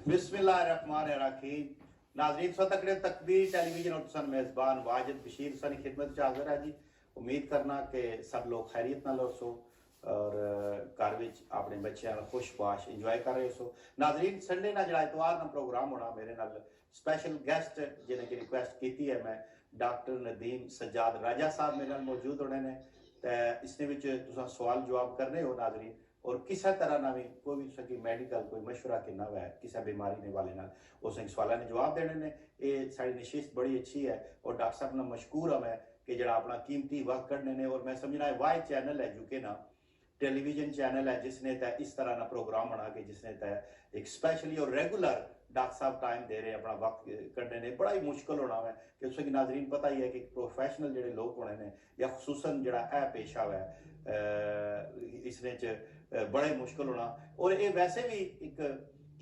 बिस्मिल्लाहिर्रहमानिर्रहीम। नाज़रीन सतकड़े तकबीर टेलीविजन और तुसन मेज़बान वाजिद बशीर सनी खिदमत हाज़िर है जी। उम्मीद करना कि सब लोग खैरियत नाल हो और घर विच अपने बच्चों खुशबाश इंजॉय कर रहे हो। नाज़रीन संडे ना जड़ा इतवार ना प्रोग्राम होना मेरे नाल स्पेशल गेस्ट जिन्हें की रिक्वेस्ट की है मैं डॉक्टर नदीम सज्जाद राजा साहब मेरे नाल मौजूद होने ने इसने विच तुसां सवाल जवाब करने हो नाज़रीन और किसी तरह ना भी कोई भी सकी मेडिकल कोई मशवरा किना हुआ है किसी बीमारी ने वाले नाल उस सवालों ने जवाब देने ने ये साड़ी नशिस्त बड़ी अच्छी है और डॉक्टर साहब ने मशकूर है मैं कि जरा अपना कीमती वक्त करने ने और मैं समझना है वाई चैनल है यूके ना टेलीविजन चैनल है जिसने तय इस तरह ना प्रोग्राम बना के जिसने तय एक स्पेशली और रेगुलर डॉक्टर साहब टाइम दे रहे अपना वक्त करने ने बड़ा ही मुश्किल होना है कि उसकी नाजरीन पता ही है कि प्रोफेशनल जोड़े लोग होने ने या खसूसन जड़ा है पेशा है इसने बड़े मुश्किल होना और ये वैसे भी एक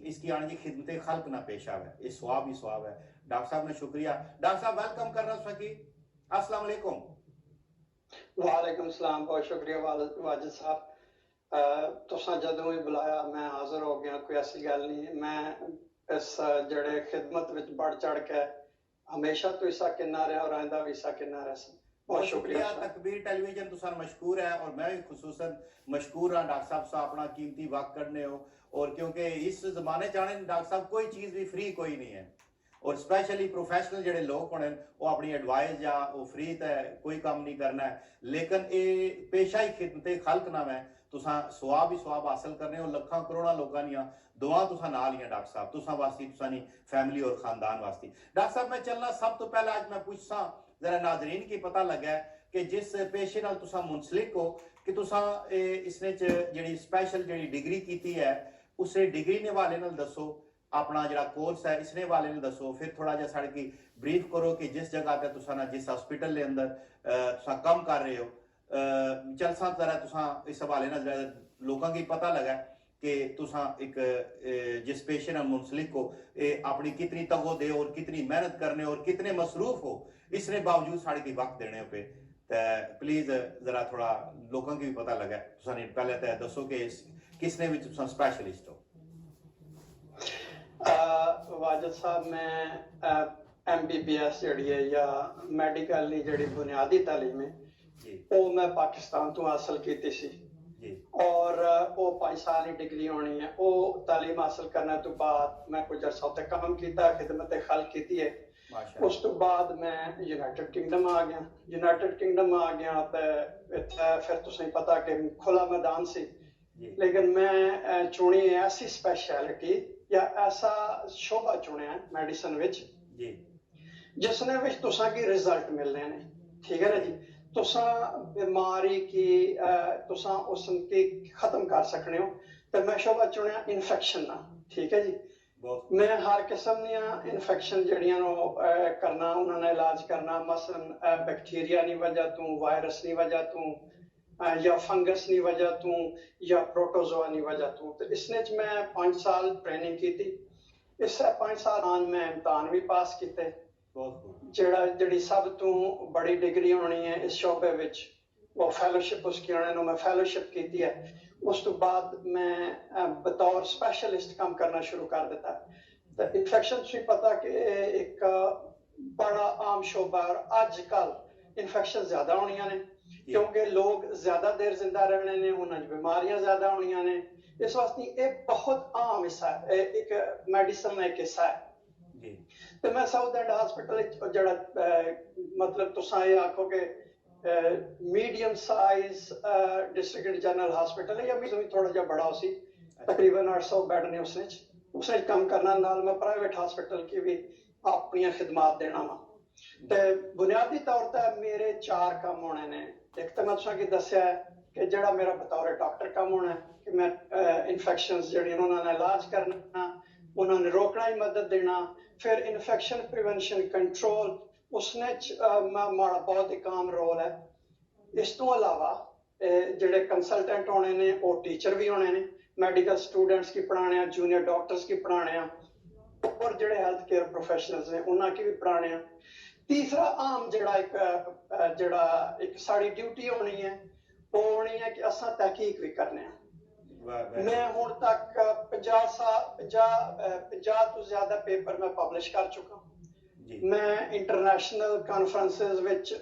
इसकी आने की खिदमत खल्क ना पेशा है ये स्वाब ही स्वाब है। डॉक्टर साहब ने शुक्रिया। डॉक्टर साहब वेलकम करना सकी। अस्सलाम वालेकुम। वालेकुम सलाम, बहुत शुक्रिया वाजिद साहब। तुसा जदों ही बुलाया मैं हाजिर हो गया, कोई ऐसी गल नहीं। मैं इस जड़े खिदमत विच बढ़ चढ़ के हमेशा तो हिस्सा किन्ना रहा और आइंदा भी हिस्सा किन्ना रहा। बहुत शुक्रिया। तकबीर टेलीविजन तुसा मशकूर है और मैं भी खुसूसन मशकूर हाँ डॉक्टर साहब साहब अपना कीमती वक्त करने हो और क्योंकि इस जमाने जाने डॉक्टर साहब कोई चीज़ भी फ्री कोई नहीं है और स्पेशली प्रोफेशनल जोड़े लोग होने वो अपनी एडवाइस या वो फ्री तो कोई काम नहीं करना है लेकिन ये पेशा ही खिदमत खल्क नाम है तुसा स्वाब ही स्वाब हासिल करने हो लखा करोड़ा लोगों दियां दुआ तुसा नाल ही डॉक्टर साहब तुसा वास्ते तुसानी फैमिली और खानदान वास्ते। डॉक्टर साहब मैं चलना सब तो पहले आज मैं पूछसा जरा नाजरीन की पता लगा कि जिस पेशे नाल तुसा मुंसलिक हो कि तुसा इसने जी स्पेशल जी डिग्री की है उस डिग्री ने वाले नाल दसो अपना जरा कोर्स है इसने वाले ने दसो फिर थोड़ा जा साढ़े की ब्रीफ करो कि जिस जगह पे तुसा ना जिस हॉस्पिटल के अंदर तुसा कम कर रहे हो चलसा जरा तुसा इस हवाले ना जरा लोगों की पता लगा कि तुसा एक जिस पेशे नाल मुंसलिक हो अपनी कितनी तगो दे और कितनी मेहनत करने और कितने मसरूफ हो इसने बावजूद साढ़े की वक्त देने पे प्लीज जरा थोड़ा लोगों की भी पता लगा तुसा ने पहले तो दसो कि किसने भी तुसा स्पेशलिस्ट हो। वाजिद साहब मैं MBBS जड़ी है या मेडिकल जड़ी बुनियादी तालीम है वो मैं पाकिस्तान तो हासिल की सी और वो 5 साल की डिग्री होनी है वो तालीम हासिल करने तो बाद मैं कुछ अरसा तक काम किया खिदमत खल्क की है। उस तो बाद मैं यूनाइटेड किंगडम आ गया। यूनाइटेड किंगडम आ गया तो फिर तुसें पता कि खुला मैदान सी लेकिन मैं चुनी ऐसी स्पेशलिटी या ऐसा शोभा चुनिया मेडिसिन विच जिसने विच तुसा की रिजल्ट मिलने ने ठीक है ना जी तुसा बीमारी की तुसा उसकी खत्म कर सकने हो तो मैं शोभा चुनिया इन्फेक्शन ना ठीक है जी मैं हर किस्म दियां इन्फेक्शन जड़ियां करना उन्होंने इलाज करना मसलन बैक्टीरिया की वजह तो वायरस की वजह तो या फंगस की वजह तो या प्रोटोजोआ की वजह तो इसने मैं 5 साल ट्रेनिंग की थी। इस 5 साल मैं इम्तहान भी पास किए जी सब तो बड़ी डिग्री होनी है इस शोबे विच वो फेलोशिप उसकी होने मैं फेलोशिप की है। उस तो बाद मैं बतौर स्पेशलिस्ट काम करना शुरू कर दिता। तो इन्फेक्शन भी पता कि एक बड़ा आम शोबा और अजकल इन्फेक्शन ज्यादा होनी ने क्योंकि लोग ज्यादा देर जिंदा रहने ने उन्हें बीमारियां ज्यादा होनी ने इस वास्ते एक बहुत आम हिस्सा है एक मेडिसिन का एक हिस्सा है। तो मैं साउथ एंड हॉस्पिटल जड़ा मतलब तुसा ये आखो कि medium size district general hospital है या थोड़ा जा बड़ा उसी तकरीबन 800 बेड ने उसने कम करना नाल मैं प्राइवेट हॉस्पिटल की भी अपनी खिदमात देना वा। तो बुनियादी तौर पर मेरे 4 काम होने ने एक तो मैं तुसा की दसिया है कि जड़ा मेरा बतौर डॉक्टर काम होना है कि मैं इन्फेक्शंस जड़ी उन्होंने इलाज करना उन्होंने रोकना ही मदद देना फिर इन्फेक्शन प्रिवेंशन कंट्रोल उसने माड़ा बहुत एक आम रोल है। इस तो अलावा जड़े कंसल्टेंट होने ने वो टीचर भी होने ने मेडिकल स्टूडेंट्स की पढ़ाने जूनियर डॉक्टर्स की पढ़ाने और जड़े हेल्थ केयर प्रोफेशनल्स ने उन्होंने की भी पढ़ाने। तीसरा आम जड़ा एक साड़ी ड्यूटी होनी है वो होनी है कि असा तहकीक भी करने मैं हुण तक 50 तो ज्यादा पेपर मैं पब्लिश कर चुका हूं। मैं इंटरनेशनल कॉन्फ्रेंसेस विच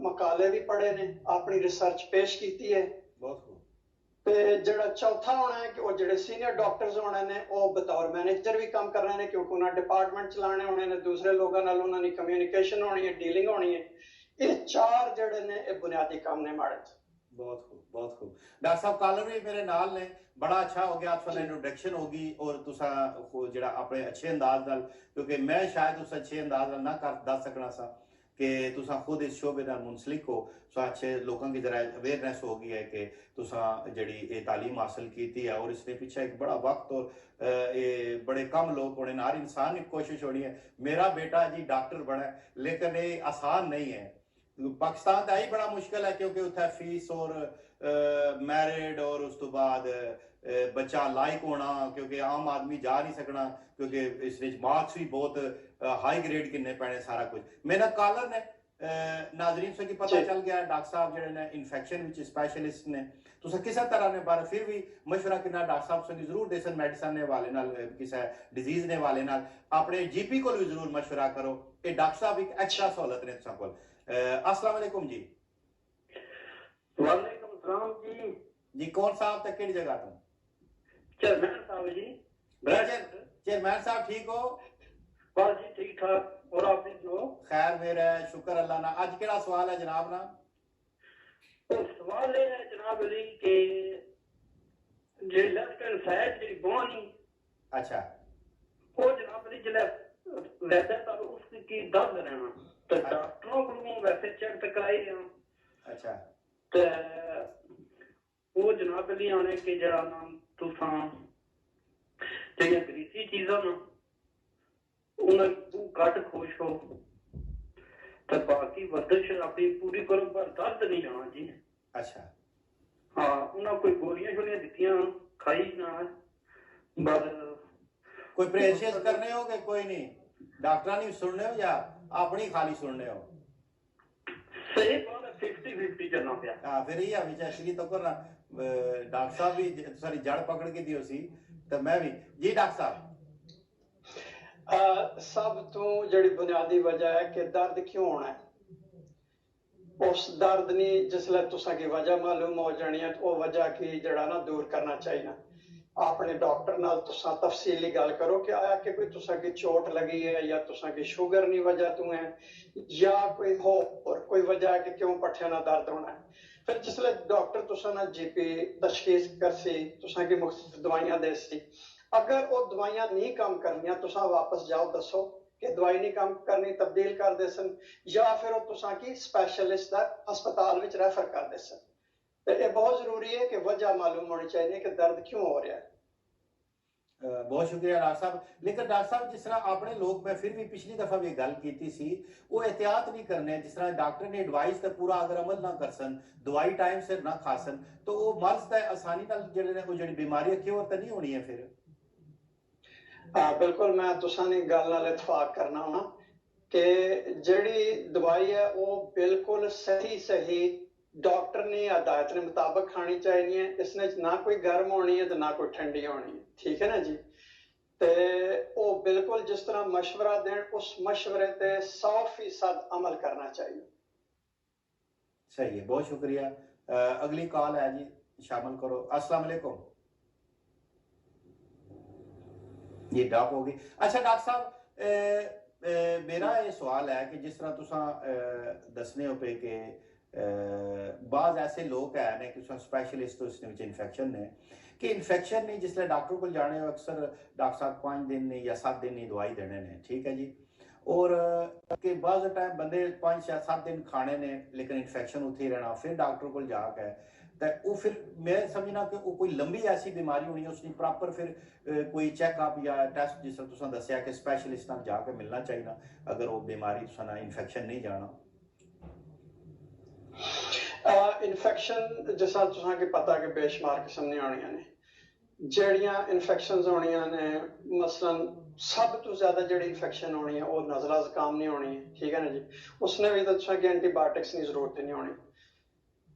मकाले भी पढ़े ने, अपनी रिसर्च पेश की है। ते जिहड़ा चौथा होना है कि वो जिहड़े सीनियर डॉक्टर्स होने ने वो बतौर मैनेजर भी काम करने ने, क्योंकि उन्हें डिपार्टमेंट चलाने होने ने, दूसरे लोगों नाल उन्हां दी कम्युनिकेशन होनी है, डीलिंग होनी है। ये 4 जिहड़े ने ये बुनियादी काम ने माड़े। बहुत खूब, बहुत खूब। डॉक्टर साहब कॉलर भी मेरे नाल ने, बड़ा अच्छा हो गया, थोड़ा इंट्रोडक्शन होगी और तुसा जिहड़ा अपने अच्छे अंदाज नाल, क्योंकि मैं शायद उस अच्छे अंदाज नाल ना कर दस सकना सा कि तुसा खुद इस शोबे नाल मुंसलिक हो, सो अच्छे लोगों की जरा अवेयरनेस हो गई है कि तुसा जड़ी ये तालीम हासिल की है और इसने पीछे एक बड़ा वक्त और ये बड़े कम लोग होने, हर इंसान की कोशिश होनी है मेरा बेटा जी डॉक्टर बने, लेकिन ये आसान नहीं है। पाकिस्तान का ही बड़ा मुश्किल है क्योंकि उत्थे फीस और मैरिड और उस तो बाद बच्चा लायक होना, क्योंकि आम आदमी जा नहीं सकना, क्योंकि इस मार्क्स भी बहुत हाई ग्रेड किन्ने पैने सारा कुछ। मेरा कॉलर ने नाजरीन से की पता चल गया डॉक्टर साहब जेडे ने इन्फेक्शन विच स्पेशलिस्ट ने, तुसा किस तरह ने बारे फिर भी मशवरा करना डॉक्टर साहब से जरूर देसन मेडिसिन ने वाले नाल किसी डिजीज ने वाले नाल अपने जीपी को भी जरूर मशवरा करो। ये डॉक्टर साहब एक एक्स्ट्रा सहूलत ने तुसा कोल। अस्सलाम वालेकुम जी। वालेकुम सलाम जी। जी कौन साहब तक केड़ी जगह तो? चेयरमैन साहब जी। चेयरमैन साहब ठीक हो? बस जी ठीक ठाक, और आप सुनो? खैर मेरा शुक्र अल्लाह ना। आज केड़ा सवाल है जनाब ना? तो सवाल ये है जनाब अली के जे लेफ्ट हैंड साइड जी बोनी, अच्छा वो जनाब अली जिले वैसे तो उसकी दर्द रहना तो डॉक्टरों को वैसे चेक तो कराई हैं। अच्छा तो वो जनाब अली आने के जरा नाम तुसा जेड़ियां ग्रीसी चीजां ना उन्हें तू घट खुश हो तो बाकी वर्जिश अपनी पूरी करो पर दर्द नहीं आना जी। अच्छा हाँ उन्हें कोई गोलियां शोलियां दित्तियां खाई ना, बस कोई प्रेशेस करने हो कि कोई नहीं डॉक्टर नहीं सुनने हो या अपनी खाली सुनने हो? सही बात है 50-50 चलना पिया। हाँ फिर ये अभी चश्री तो करना डॉक्टर साहब भी सारी जड़ पकड़ के दियो सी तो मैं भी जी। डॉक्टर साहब सब तो जड़ी बुनियादी वजह है कि दर्द क्यों होना है, उस दर्द नहीं जिसले तुसा की वजह मालूम हो जानी है तो वो वजह की जड़ा ना दूर करना चाहिए। अपने डॉक्टर नाल तुसा तफसीली गल करो कि आया कि कोई तुसा की चोट लगी है या तुसा की शुगर नहीं वजह तू है या कोई हो और कोई वजह है कि क्यों पट्ठे ना दर्द होना है। फिर जिसले डॉक्टर तुसा ना जीपी तशखीस करसी तुसा की मुख्तलिफ दवाइयां देसी, अगर वो दवाइयां नहीं काम करनियां तुसा वापस जाओ दसो कि दवाई नहीं काम करनी तब्दील कर देसन या फिर वो तुसा की स्पेशलिस्ट हस्पताल विच रेफर कर देसन। तो ये बहुत जरूरी है कि वजह मालूम होनी चाहिए कि दर्द क्यों हो रहा है। बहुत शुक्रिया डॉक्टर साहब। लेकिन डॉक्टर साहब जिस तरह अपने लोग मैं फिर भी पिछली दफा भी गल की सी वो एहतियात नहीं करने, जिस तरह डॉक्टर ने एडवाइस का पूरा अगर अमल ना करसन दवाई टाइम से ना खासन तो वो मर्ज का आसानी नाल जेड़ी बीमारी क्योर तो नहीं होनी है फिर? बिल्कुल मैं तुसा ने गल नाल इतफाक करना होना कि जेड़ी दवाई है वो बिल्कुल सही सही डॉक्टर ने हदायत ने मुताबिक खानी चाहिए। इसने ना कोई गर्म होनी है तो ना कोई ठंडी होनी है, ठीक है ना जी। ते वो बिल्कुल जिस तरह मशवरा दें उस मशवरे ते 100% अमल करना चाहिए। सही है, बहुत शुक्रिया। अगली कॉल है जी, शामिल करो। अस्सलाम वालेकुम। ये ड्रॉप होगी। अच्छा डॉक्टर साहब मेरा ये सवाल है कि जिस तरह तुसा दसने हो पे कि बाज ऐसे लोग है ने कि स्पेशलिस्ट तो इसने इन्फेक्शन ने कि इन्फेक्शन नहीं जिसले डॉक्टर को जाने हो अक्सर डॉक्टर साहब 5 दिन नहीं या 7 दिन नहीं दवाई देने ने, ठीक है जी। और कि बाज टाइम बंदे 5 या 7 दिन खाने ने लेकिन इन्फेक्शन उत्थे ही रहना, फिर डॉक्टर को जाके तो वो फिर मैं समझना कि वो कोई लंबी ऐसी बीमारी होनी है उसकी प्रॉपर फिर कोई चेकअप या टेस्ट जिस तरह तुसा दसिया कि स्पेशलिस्ट नाल जाके मिलना चाहिए अगर वो बीमारी तुसा ना इन्फेक्शन नहीं जाना। इन्फेक्शन जिस तुसा की पता कि बेशुमार किस्म दी होनियां ने, जेड़ियां इन्फेक्शंस होनियां ने मसलन सब तो ज्यादा जेड़ी इन्फेक्शन होनी है वो नजला जुकाम नहीं होनी है, ठीक है ना जी। उसने भी तो तुसा की एंटीबायोटिक्स की जरूरत नहीं होनी।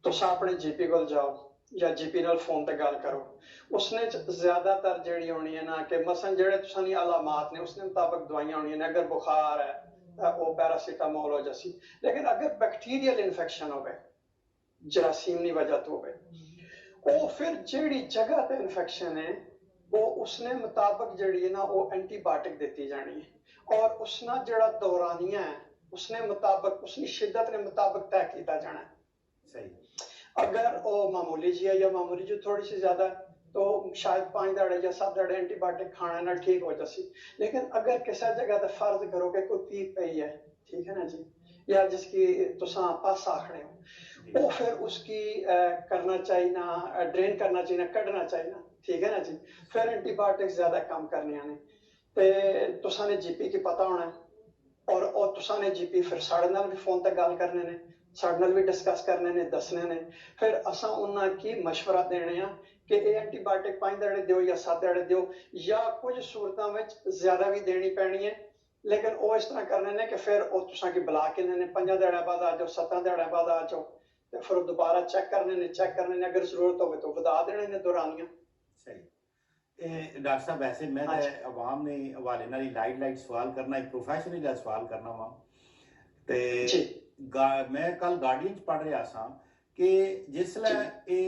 तुसा अपने जीपी को जाओ, ਜਾਂ ਜੀਪੀ ਨਾਲ ਫੋਨ ਤੇ ਗੱਲ ਕਰੋ। ਉਸਨੇ ਜ਼ਿਆਦਾਤਰ ਜਿਹੜੀ ਹੋਣੀ ਹੈ ਨਾ ਕਿ ਮਸਨ ਜਿਹੜੇ ਤੁਸਾਂ ਦੀ ਅਲਾਮਾਤ ਨੇ ਉਸਨੇ ਮੁਤਾਬਕ ਦਵਾਈਆਂ ਹੋਣੀਆਂ ਨੇ। ਅਗਰ ਬੁਖਾਰ ਹੈ ਤਾਂ ਉਹ ਪੈਰਾਸੀਟਾਮੋਲ ਹੋ ਜਾਸੀ, ਲੇਕਿਨ ਅਗਰ ਬੈਕਟੀਰੀਅਲ ਇਨਫੈਕਸ਼ਨ ਹੋਵੇ, ਜਰਾਸੀਮ ਦੀ ਵਜ੍ਹਾ ਤੋਂ ਹੋਵੇ, ਉਹ ਫਿਰ ਜਿਹੜੀ ਜਗ੍ਹਾ ਤੇ ਇਨਫੈਕਸ਼ਨ ਹੈ ਉਹ ਉਸਨੇ ਮੁਤਾਬਕ ਜਿਹੜੀ ਹੈ ਨਾ ਉਹ ਐਂਟੀਬਾਇਓਟਿਕ ਦਿੱਤੀ ਜਾਣੀ ਹੈ। ਔਰ ਉਸਨਾ ਜਿਹੜਾ ਦੌਰਾਨੀਆ ਹੈ उसने मुताबिक उसकी शिद्दत ने मुताबिक तय किया जाना है। सही। अगर वो मामूली जी है या मामूली जो थोड़ी सी ज्यादा तो शायद 5 दाड़े या 7 दाड़े एंटीबायोटिक खाने ना ठीक हो जासी। लेकिन अगर किसी जगह पे फर्ज करो कि कोई पी पई है, ठीक है ना जी, या जिसकी तुसा पास आखने हो, वो फिर उसकी करना चाहिए ना, ड्रेन करना चाहिए ना, कढ़ना चाहिए ना, ठीक है ना जी। फिर एंटीबायोटिक ज्यादा काम करने ने ते तुसा ने जीपी की पता होना है। और तुसा ने जीपी फिर साढ़े नाल भी फोन तक गल करने ने, साढ़े नाल भी डिस्कस करने ने, दसने ने। फिर असा उन्हां की मशवरा देने आ कि ये एंटीबायोटिक 5 दाड़े दिओ या 7 दाड़े दिओ, या कुछ सूरतां विच ज्यादा भी देनी पैनी है। लेकिन वो इस तरह करने ने कि फिर वो तुसा की बुला के ने 5 दाड़े बाद आ जाओ, 7 दाड़े बाद आ जाओ, ते फिर दोबारा चेक करने ने, अगर जरूरत होवे तो बता देने ने दौरानियां। सही। डॉक्टर साहब वैसे मैं अवाम ने हवाले नाल लाइट सवाल करना, एक प्रोफैशनल सवाल करना वा ते मैं कल गार्डियन च पढ़ रहा सा कि जिसलै ये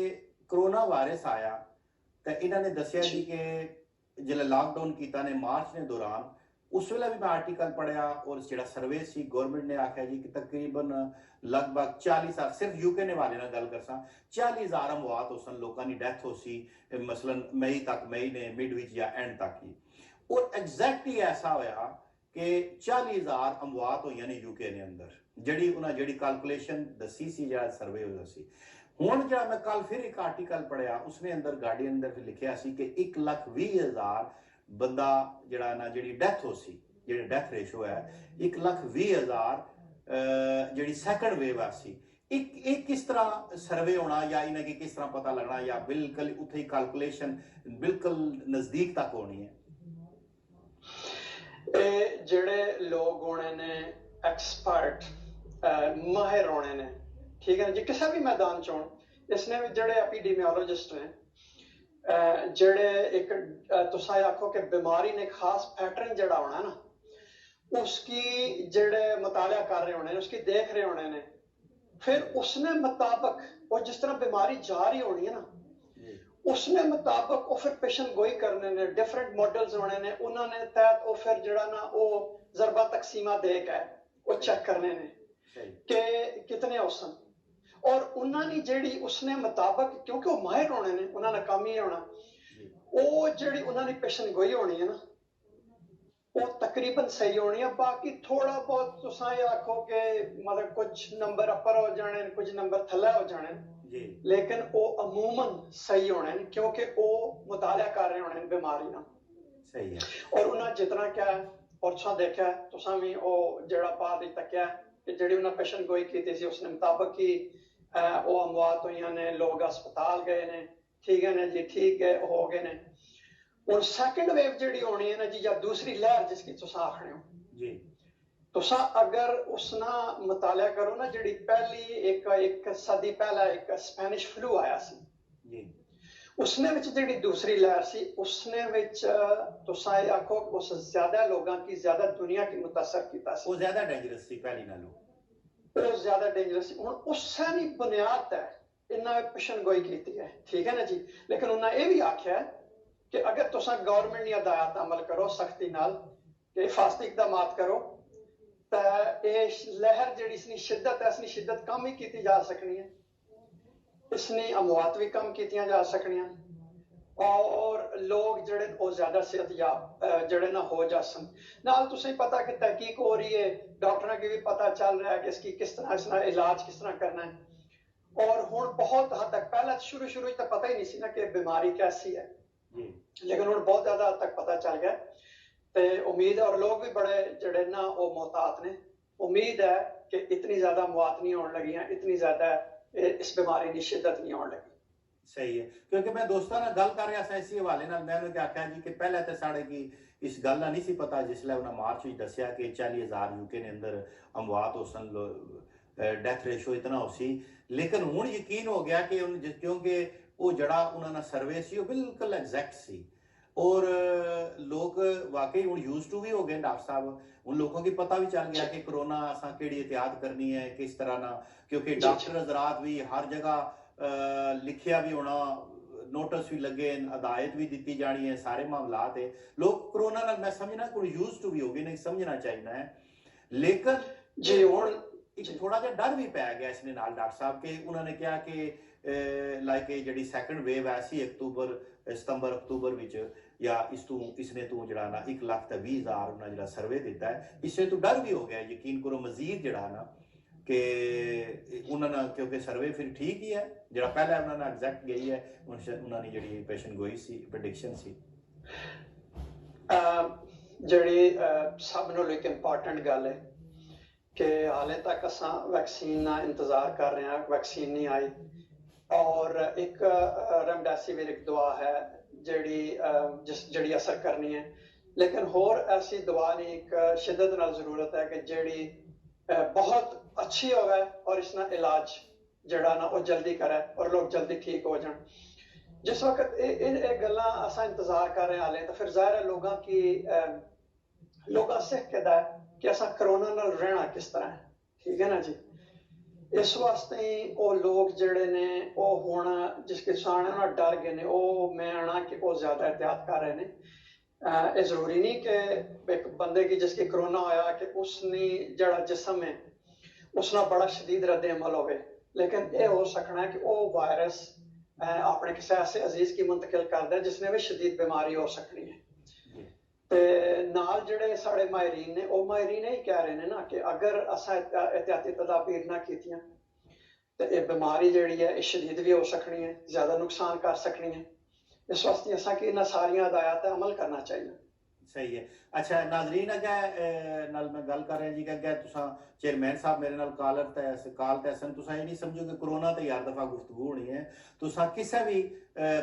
कोरोना वायरस आया तो इन्होंने दसिया जी कि जिसलै लॉकडाउन किया ने मार्च ने दौरान, उस वेले भी मैं आर्टिकल पढ़िया और जो सर्वे सी गवर्नमेंट ने आख्या जी कि तकरीबन लगभग 40,000 सिर्फ यूके ने वाले ना गल करसा 40,000 अमवात उस लोगों की डेथ हो सी, मसलन मई तक, मई ने मिड विच या एंड तक ही। और एग्जैक्टली ऐसा होया कि 40,000 अमवात हुई ने यूके ने अंदर, जड़ी उन्हें जड़ी कैलकुलेशन दसी सी, जड़ा सर्वे हो सी। हुण जड़ा मैं कल फिर एक आर्टिकल पढ़िया, उसने अंदर गार्डियन अंदर लिखिया सी कि 1,20,000 बंदा जड़ा ना जड़ी डेथ हो सी, जड़ी डेथ रेशो है 1,20,000 जड़ी सैकंड वेव आ सी। एक किस तरह सर्वे होना या इन्हें की किस तरह पता लगना, या बिल्कुल उथे कैलकुलेशन बिल्कुल नजदीक तक होनी है? जेड़े लोग होने ने एक्सपर्ट माहिर होने ने, ठीक है जी, किसी भी मैदान चो इसने जेड़े एपिडेमियोलॉजिस्ट ने, जेड़े एक तुसा आखो कि बीमारी ने खास पैटर्न जड़ा होना ना, उसकी जेड़े मुताला कर रहे होने, उसकी देख रहे होने ने, फिर उसने मुताबिक वो जिस तरह बीमारी जा रही होनी है ना, उसने मुताबिक वो फिर पेशेंट गोई करने ने, डिफरेंट मॉडल्स होने ने, उन्होंने तहत वो फिर जड़ा ना वो जरबा तकसीमा दे के वो चेक करने ने कि कितने औसन, और उन्होंने जेड़ी उसने मुताबिक, क्योंकि वो माहिर होने ने, उन्होंने काम ही होना, वो जेड़ी उन्होंने पेशेंट गोई होनी है ना, वो तकरीबन सही होनी है। बाकी थोड़ा बहुत तुसा आखो कि मतलब कुछ नंबर अपर हो जाने, कुछ नंबर थल्ले हो जाने, लेकिन वो अमूमन सही होने, क्योंकि वो मुताला कर रहे होने बीमारी ना। सही है। और उन्हें जितना क्या है और तुसा देखा तुसा भी वो जड़ा बाद तकिया कि जेड़ी उन्हें पेशेंट गोई की थी उसने मुताबिक ही वो अमवात हुई ने, लोग अस्पताल गए ने, ठीक है ना जी, ठीक है हो गए ने। और सैकंड वेव जेड़ी होनी है ना जी, या दूसरी लहर जिसकी तुसा आखने हो जी, तुसा अगर उसना मुताला करो ना, जेड़ी पहली एक सदी पहला एक स्पेनिश फ्लू आया सी जी, उसने विच जेड़ी दूसरी लहर सी उसने विच तुसा आखो उस ज्यादा लोगों की, ज्यादा दुनिया की मुतासर कीता सी, वो ज्यादा डेंजरस थी पहली नालों, वो ज्यादा डेंजरस सी। हुण उससे नहीं बुनियाद है इन्ना पेशन गोई कीती है, ठीक है ना जी। लेकिन उन्हें ये भी आख्या है कि अगर तुसा गवर्नमेंट दी हदायत अमल करो सख्ती नाल कि हिफाजती इकदामात करो तो ये लहर जेड़ी इसनी शिद्दत है, इसनी शिद्दत कम ही की जा सकनी है, इसनी अमवात भी कम की जा सकनी, और लोग जड़े वो ज्यादा सेहतयाब जड़े ना हो जासन। नाल तुसें पता कि तहकीक हो रही है, डॉक्टरों की भी पता चल रहा है कि इसकी किस तरह इसका इलाज किस तरह करना है। और हुण बहुत हद तक, पहले शुरू तो पता ही नहीं सी ना कि बीमारी कैसी है, लेकिन हुण बहुत ज्यादा हद तक पता चल गया। ते उम्मीद है, और लोग भी बड़े जड़े ना वो मोहतात ने, उम्मीद है कि इतनी ज्यादा मौत नहीं होने लगी, इतनी ज्यादा इस बीमारी की शिद्दत नहीं होने लगी। सही है, क्योंकि मैं दोस्तों ना गल कर रहा था इसी हवाले नाल, मैं उन्हें आख्या जी कि पहले तो साढ़े की इस गल का नहीं सी पता, जिसले उन्हें मार्च में दसिया कि 40,000 यूके ने अंदर अमवात उसन डेथ रेशो इतना हो सी। लेकिन हुण यकीन हो गया कि क्योंकि ਉਹ ਜਿਹੜਾ ਉਹਨਾਂ ਦਾ ਸਰਵੇ ਸੀ ਉਹ ਬਿਲਕੁਲ ਐਗਜ਼ੈਕਟ ਸੀ और लोग वाकई हूँ यूज टू भी हो गए डॉक्टर साहब उन लोगों की पता भी चल गया कि कोरोना असा केड़ी एहतियात करनी है किस तरह ना क्योंकि डॉक्टर हजरात भी हर जगह लिखिया भी होना नोटिस भी लगे हदायत भी दी जानी है सारे मामलात है लोग कोरोना नाल मैं समझना कोई यूज टू भी हो गए नहीं समझना चाहिए है लेकिन जी हुण एक थोड़ा जिहा डर भी पै गया इसने नाल डॉक्टर साहब के उन्होंने कहा कि लाइक ਜਿਹੜੀ ਸੈਕੰਡ ਵੇਵ ਆਈ ਸੀ ਅਕਤੂਬਰ ਸਤੰਬਰ ਅਕਤੂਬਰ ਵਿੱਚ ਜਾਂ इसने तो ਜਿਹੜਾ ਨਾ 1,20,000 ਉਹਨਾਂ ਜਿਹੜਾ ਸਰਵੇ ਦਿੱਤਾ ਹੈ ਇਸੇ ਤੋਂ ਡਰ ਵੀ ਹੋ ਗਿਆ ਯਕੀਨ ਕਰੋ ਮਜ਼ੀਦ ਜਿਹੜਾ ਨਾ ਕਿ ਉਹਨਾਂ ਨਾਲ ਕਿਉਂਕਿ ਸਰਵੇ ਫਿਰ ਠੀਕ ਹੀ ਹੈ ਜਿਹੜਾ ਪਹਿਲਾਂ ਉਹਨਾਂ ਨਾਲ ਐਗਜ਼ੈਕਟ ਗਈ ਹੈ ਉਹਨਾਂ ਦੀ ਜਿਹੜੀ ਪੇਸ਼ੈਂਟ ਗੋਈ ਸੀ ਪ੍ਰੈਡਿਕਸ਼ਨ ਸੀ ਜਿਹੜੀ ਸਭ ਨੂੰ ਇੱਕ ਇੰਪੋਰਟੈਂਟ ਗੱਲ ਹੈ ਕਿ ਹਾਲੇ ਤੱਕ ਅਸਾਂ ਵੈਕਸੀਨ ਦਾ ਇੰਤਜ਼ਾਰ ਕਰ ਰਹੇ ਹਾਂ ਵੈਕਸੀਨ ਨਹੀਂ ਆਈ और एक रेमडेसिविर एक दवा है जड़ी असर करनी है लेकिन होर ऐसी दवा नहीं एक शिद्दत नाल जरूरत है कि जड़ी बहुत अच्छी होवे और इसना इलाज जड़ा ना वो जल्दी करे और लोग जल्दी ठीक हो जान जिस वक्त इन गल्लां असां इंतजार कर रहे हाले तो फिर जाहिर है लोगां सीख के दा कि असां कोरोना नाल रहना किस तरह है ठीक है ना जी इस वास्ते ही वो लोग जड़े ने वो हुण जिस किसान है ना डर गए ने वो मैं आना कि वो ज्यादा एहतियात कर रहे ने ये जरूरी नहीं कि एक बंदे की जिसकी कोरोना होया कि उसने जड़ा जिस्म है उसना बड़ा शदीद रद्द अमल होवे लेकिन ये हो सकना है कि वो वायरस अपने किसी ऐसे अजीज की मुंतकिल कर दे जिसने भी शदीद बीमारी हो सकनी है ते नाल जड़े साढ़े माहिरीन ने वो माहिरीन ही कह रहे ने ना कि अगर असां एहतियाती तदाबीर ना कीतियां ते ये बीमारी जड़ी है शदीद भी हो सकनी है ज्यादा नुकसान कर सकनी है इस वास्ते असां की इन्हां सारियां हदायत अमल करना चाहिए सही है अच्छा नाजरीन अगे नाल मैं गल कर रहा जी कि अगे तुसा चेयरमैन साहब मेरे नाल कॉल तैसन तुसा ये नहीं समझो कि कोरोना ते यार दफा गुफ्तगू होनी है तुसा किसी भी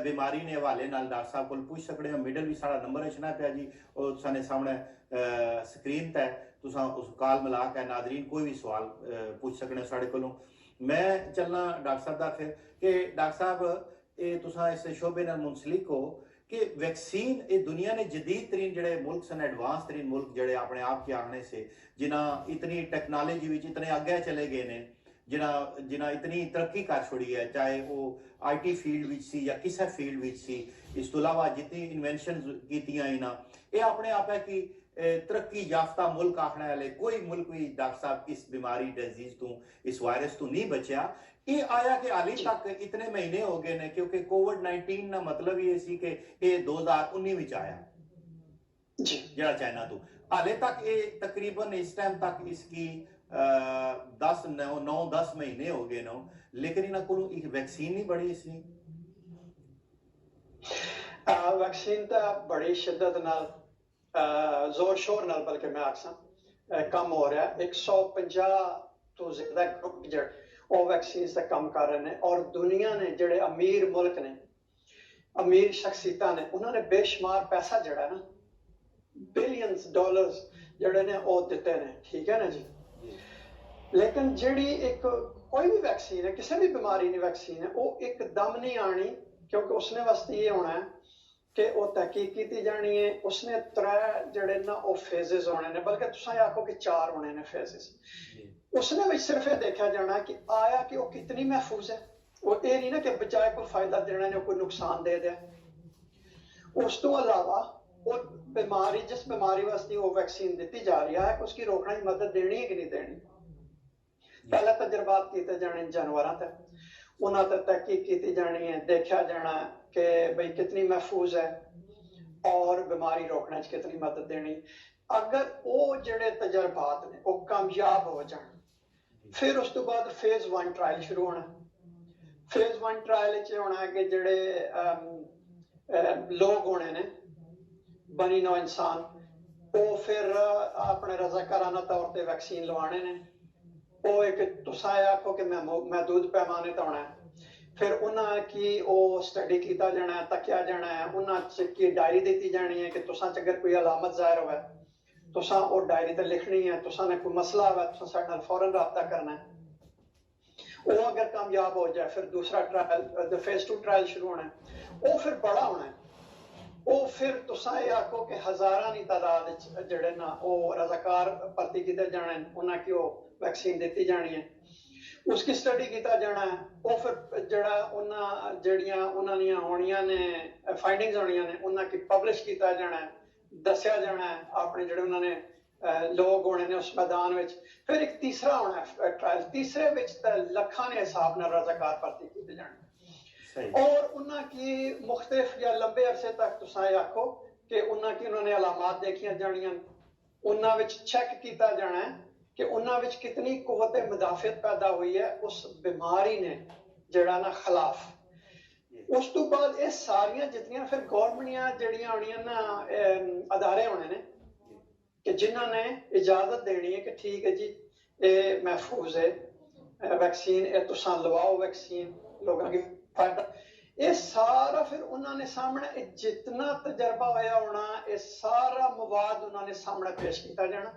बीमारी ने हवाले नाल डॉक्टर साहब को पूछ सकते हो मिडल भी साड़ा नंबर रचना पिया जी और तुसाने सामने स्क्रीन ते तुसा उस कॉल मिला के नाजरीन कोई भी सवाल पूछ सकते हो साढ़े कोलों मैं चलना डॉक्टर साहब दा फिर कि डॉक्टर साहब ये तुसा इस शोबे नाल मुंसलिक हो कि वैक्सीन ये दुनिया ने जदीद तरीन जड़े मुल्क सन एडवांस तरीन मुल्क जड़े अपने आप के आने से जिन्हें इतनी टेक्नोलॉजी विच इतने आगे चले गए ने जिन्हें इतनी तरक्की कर छोड़ी है चाहे वो IT फील्ड विच सी या किसी फील्ड विच सी इस तो अलावा जितनी इन्वेंशन कीतियां इन्हां ये अपने आप है कि तरक्की याफ्ता मुल्क आखने वाले कोई मुल्क भी डॉक्टर साहब इस बीमारी डिजीज तो इस वायरस तो नहीं बचा ये आया कि हाली तक इतने महीने हो गए ने क्योंकि कोविड-19 ना मतलब ये सी कि ये 2019 विच आया जरा चाइना तो हाले तक ये तकरीबन इस टाइम तक इसकी 9-10 महीने हो गए नो लेकिन इन्हां कोलों एक वैक्सीन नहीं बड़ी इसकी वैक्सीन तो बड़ी शिद्दत नाल जोर शोर नाल बल्कि मैं आखसा कम हो रहा है 150 तो ज्यादा ग्रुप जड़ वो वैक्सीन से कम कर रहे हैं और दुनिया ने जड़े अमीर मुल्क ने अमीर शख्सियत ने उन्होंने बेशुमार पैसा जड़ा ना बिलियंस डॉलर्स जड़े ने वो दिते ने ठीक है ना जी लेकिन जड़ी एक कोई भी वैक्सीन है किसी भी बीमारी की वैक्सीन है वो एकदम नहीं आनी क्योंकि उसने वास्ते ये होना है कि वो तहकीक की जानी है उसने 3 जड़े ना वो फेजेस होने ने बल्कि तुम आखो कि 4 होने ने फेजेस उसने भी सिर्फ ये देखा जाना कि आया कि वो कितनी महफूज है वो ये नहीं ना कि बजाय कोई फायदा देना ने कोई नुकसान दे दे उस तो अलावा वो बीमारी जिस बीमारी वास्ते वो वैक्सीन दी जा रही है उसकी रोकने की मदद देनी है कि नहीं देनी पहले तजर्बात किए जाने जानवरों तक उन्होंने तक तहकीक की जानी है देखा जाना कि भाई कितनी महफूज है और बीमारी रोकने च कितनी मदद देनी अगर वो जड़े तजर्बात ने वो कामयाब हो जाए फिर उस तो बाद फेज 1 ट्रायल शुरू होना फेज 1 ट्रायल च होना है कि जड़े लोग होने ने बनी नो इंसान वो फिर अपने रजाकाराना तौर पर वैक्सीन लवाने ने वो एक तुसा आखो कि महदूद पैमाने तो होना है फिर उन्हें की वो स्टडी किया जाना है तकिया जाना है उन्हें की डायरी दी जानी है कि तुसा अगर कोई अलामत जाहिर हो तुसा वो डायरी ते लिखनी है तुसा ने कोई मसला है तुसा साडे नाल फौरन राबता करना है वो अगर कामयाब हो जाए फिर दूसरा ट्रायल फेज 2 ट्रायल शुरू होना है वो फिर बड़ा होना है वो फिर तुसा ये आखो कि हजारां दी तादाद विच जेड़े ना वो रजाकार भर्ती कीते जाने उन्हां की वो वैक्सीन दी जानी है उसकी स्टडी किया जाना है वो फिर जड़ा उन्हां जड़ियां उन्हां दियां होनियां ने फाइंडिंग्स होनियां ने उन्हां की पब्लिश किया जाना है दस्या जाना है अपने जड़े उन्होंने लोग होने ने उस मैदान में फिर एक तीसरा होना है ट्रायल तीसरे विच लखां ने हिसाब नाल रजाकार भर्ती किए जाने और उन्हां की मुख्तलिफ या लंबे अरसे तक तुसां आखो कि उन्हां की उन्होंने अलामात देखियां जानियां उन्हां विच चेक किया जाना है कि उन्हां विच कितनी कुव्वत मुदाफियत पैदा हुई है उस बीमारी ने जड़ा ना खिलाफ उस तो बाद ये सारियां जितनियां फिर गवर्नमेंट जड़ियां होनियां ना अदारे होने ने कि जिन्हां ने इजाजत देनी है कि ठीक है जी ये महफूज है वैक्सीन ये तुसां लवाओ वैक्सीन लोगों की फायदा ये सारा फिर उन्होंने सामने जितना तजर्बा होया होना ये सारा मवाद उन्होंने सामने पेश किया जाना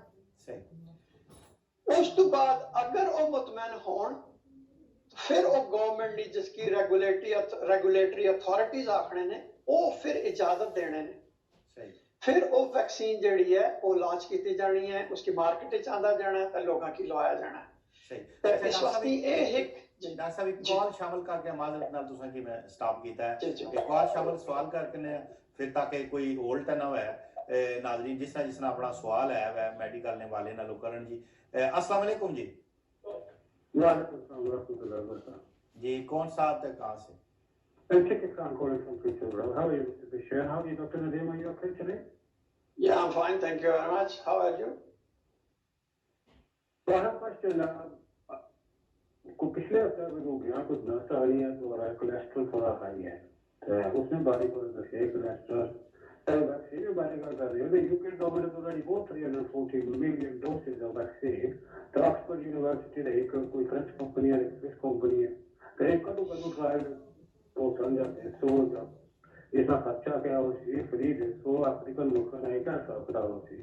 उस तो बाद अगर वो मुतमैन होन फिर वो गवर्नमेंट ने जिसकी रेगुलेटरी अथॉरिटीज आखने ने वो फिर इजाजत देने ने फिर वो वैक्सीन जड़ी है वो लॉन्च की जानी है उसकी मार्केट आंदा जाना है लोगों की लवाया जाना है इस वक्त ये एक डॉक्टर साहब एक कॉल शामिल करके माजरत नाल तुसां की मैं स्टॉप कीता है एक कॉल शामिल सवाल करके ने फिर ताकि कोई होल्ड ना होए नाज़रीन जिसना अपना सवाल है मेडिकल ने वाले नाल करन जी अस्सलाम वालेकुम जी वालेकुम अस्सलाम व रहमतुल्लाहि व बरकातहू जी कौन साहब तक कहां से I'm Chicken Khan calling from Peterborough. How are you, Mr. Bashir? How are you, Dr. Nadeem? Are you okay today? Yeah, I'm fine. Thank you very much. How are you? So I have a question. को पिछले हफ्ते में हो गया कुछ nurse आ रही है तो रहा कोलेस्ट्रॉल थोड़ा हाई है तो उसने बारी को दसे कोलेस्ट्रॉल वैक्सीन के बारे में कर रही है the UK government has already bought 340 million doses of vaccine तो ऑक्सफोर्ड यूनिवर्सिटी ने एक कोई फ्रेंच कंपनी है एक स्विस कंपनी है तो एक को ट्रायल तो समझ जाते हैं सो जब इसका खर्चा क्या हो सी फ्री है सो अफ्रीकन लोगों ने क्या सब पता हो सी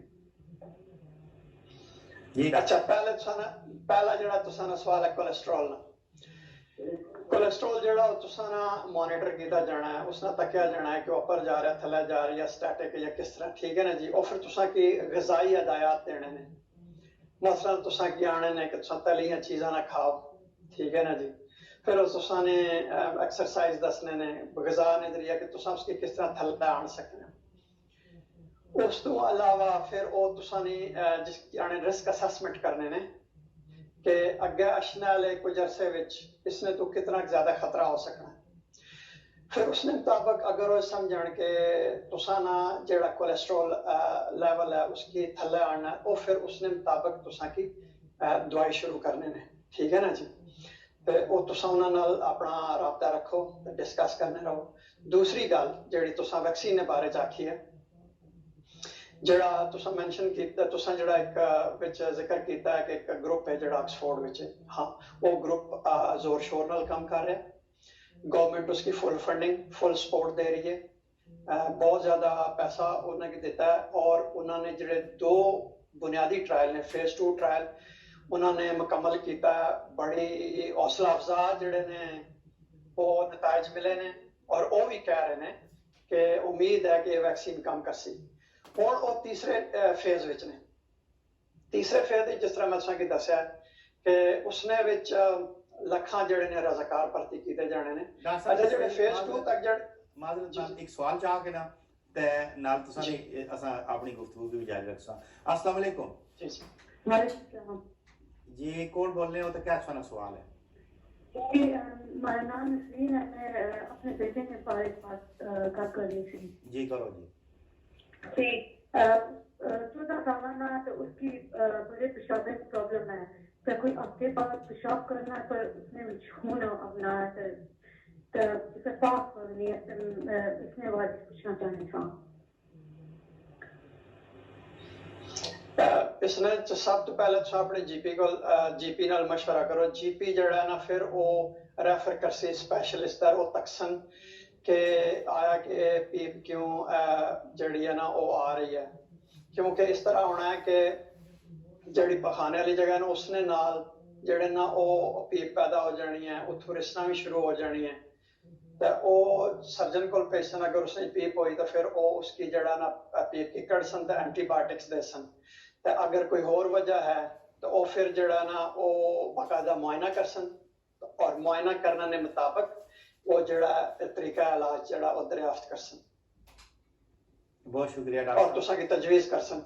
जी अच्छा पहला जड़ा तुसां सवाल है कोलेस्ट्रॉल ना कोलेस्ट्रॉल जड़ा तुसां मॉनिटर किया जाना है उसना तकिया जाना है कि ऊपर जा रहा है थले जा रहा है या स्टैटिक या किस तरह ठीक है ना जी और फिर तुसां की ग़िज़ाई हदायत देने ने मसलन तुसां की आने ने कि तुसां तलियां चीज़ां ना खाओ ठीक है ना जी फिर तुसां ने एक्सरसाइज दसने ने ग़िज़ा ने जरिए कि तुसां उसकी किस तरह थले आन सकने उस तो अलावा फिर वो तुसां ने जिसकी आने रिस्क असेसमेंट करने ने कि अगे अशने वाले कुछ अरसे विच इसने तो कितना ज्यादा खतरा हो सकना फिर उसने मुताबिक अगर वो समझण के तुसां ना जेड़ा कोलेस्ट्रॉल लेवल है उसकी थले आना वो फिर उसने मुताबिक तुसां की दवाई शुरू करने ने ठीक है ना जी ते वो तुसां उन्हां नाल अपना राबता रखो डिस्कस करने रहो दूसरी गल जेड़ी तुसां वैक्सीन के बारे च आखी है जड़ा तुसां मेंशन कीता तुसां जड़ा एक विच जिक्र कीता है कि एक ग्रुप है जड़ा ऑक्सफोर्ड विच हाँ वो ग्रुप जोर शोर नाल काम कर रहा है गवर्नमेंट उसकी फुल फंडिंग फुल सपोर्ट दे रही है बहुत ज्यादा पैसा उन्होंने दिता है और उन्होंने जड़े 2 बुनियादी ट्रायल ने फेज 2 ट्रायल उन्होंने मुकम्मल किया बड़ी हौसला अफजा जड़े ने वो नताइज मिले ने और वो भी कह रहे हैं कि उम्मीद है कि ये वैक्सीन काम कर सी और वो तीसरे फेज विच ने तीसरे फेज जिस तरह मैं तुसां की दस्या कि उसने विच लखां जड़े ने रजाकार भर्ती किए जाने ने अच्छा जेडे फेज 2 तक जड़ माजरत एक सवाल चाह के ना ते नाल तुसां ने असा अपनी गुफ्तगू की जारी रखसा अस्सलाम वालेकुम जी जी वालेकुम जी कौन बोल रहे हो तो क्या अच्छा सवाल है जी मेरा नाम नसरीन है मैं अपने बेटे के बारे में बात कर रही थी जी करो जी 14 सालाना तो उसकी बड़े पेशाब की प्रॉब्लम है तो कोई हफ्ते बाद पेशाब करना तो उसने खून अपना तो उसे साफ करनी है इसने बाद पूछना चाहते था इसने सब तो पहले तो अपने जीपी को जीपी नाल मशवरा करो जीपी जड़ा ना फिर वो रेफर कर सी स्पेशलिस्ट है वो तकसन के आया कि पीप क्यों जड़ी है ना वो आ रही है क्योंकि इस तरह होना है कि जड़ी पखाने वाली जगह ना उसने नाल ਜਿਹੜੇ ਨਾ ਉਹ ਪੀਪ ਪੈਦਾ ਹੋ ਜਾਣੀ ਹੈ, ਉੱਥੋਂ ਰਿਸਣਾ ਵੀ ਸ਼ੁਰੂ ਹੋ ਜਾਣੀ ਹੈ। ਤੇ ਉਹ ਸਰਜਨ ਕੋਲ ਪੇਸ਼ੈਂਟ ਅਗਰ ਉਸਨੇ ਪੀਪ ਹੋਈ ਤਾਂ ਫਿਰ ਉਹ ਉਸकी ਜਿਹੜਾ ਨਾ ਪੀਪ की कड़सन ਤੇ ਐਂਟੀਬਾਇਓਟਿक्स ਦੇ ਸਨ। ਤੇ ਅਗਰ ਕੋਈ ਹੋਰ ਵਜ੍ਹਾ ਹੈ ਤਾਂ ਉਹ ਫਿਰ ਜਿਹੜਾ ਨਾ ਉਹ ਬਾਕਾਇਦਾ ਮੁਆਇਨਾ ਕਰਸਨ और मुआयना करने के मुताबिक वो जड़ा तरीका इलाज जड़ा वो दरियाफ्त करसन। बहुत शुक्रिया और डॉक्टर तुसा की तजवीज़ करसन।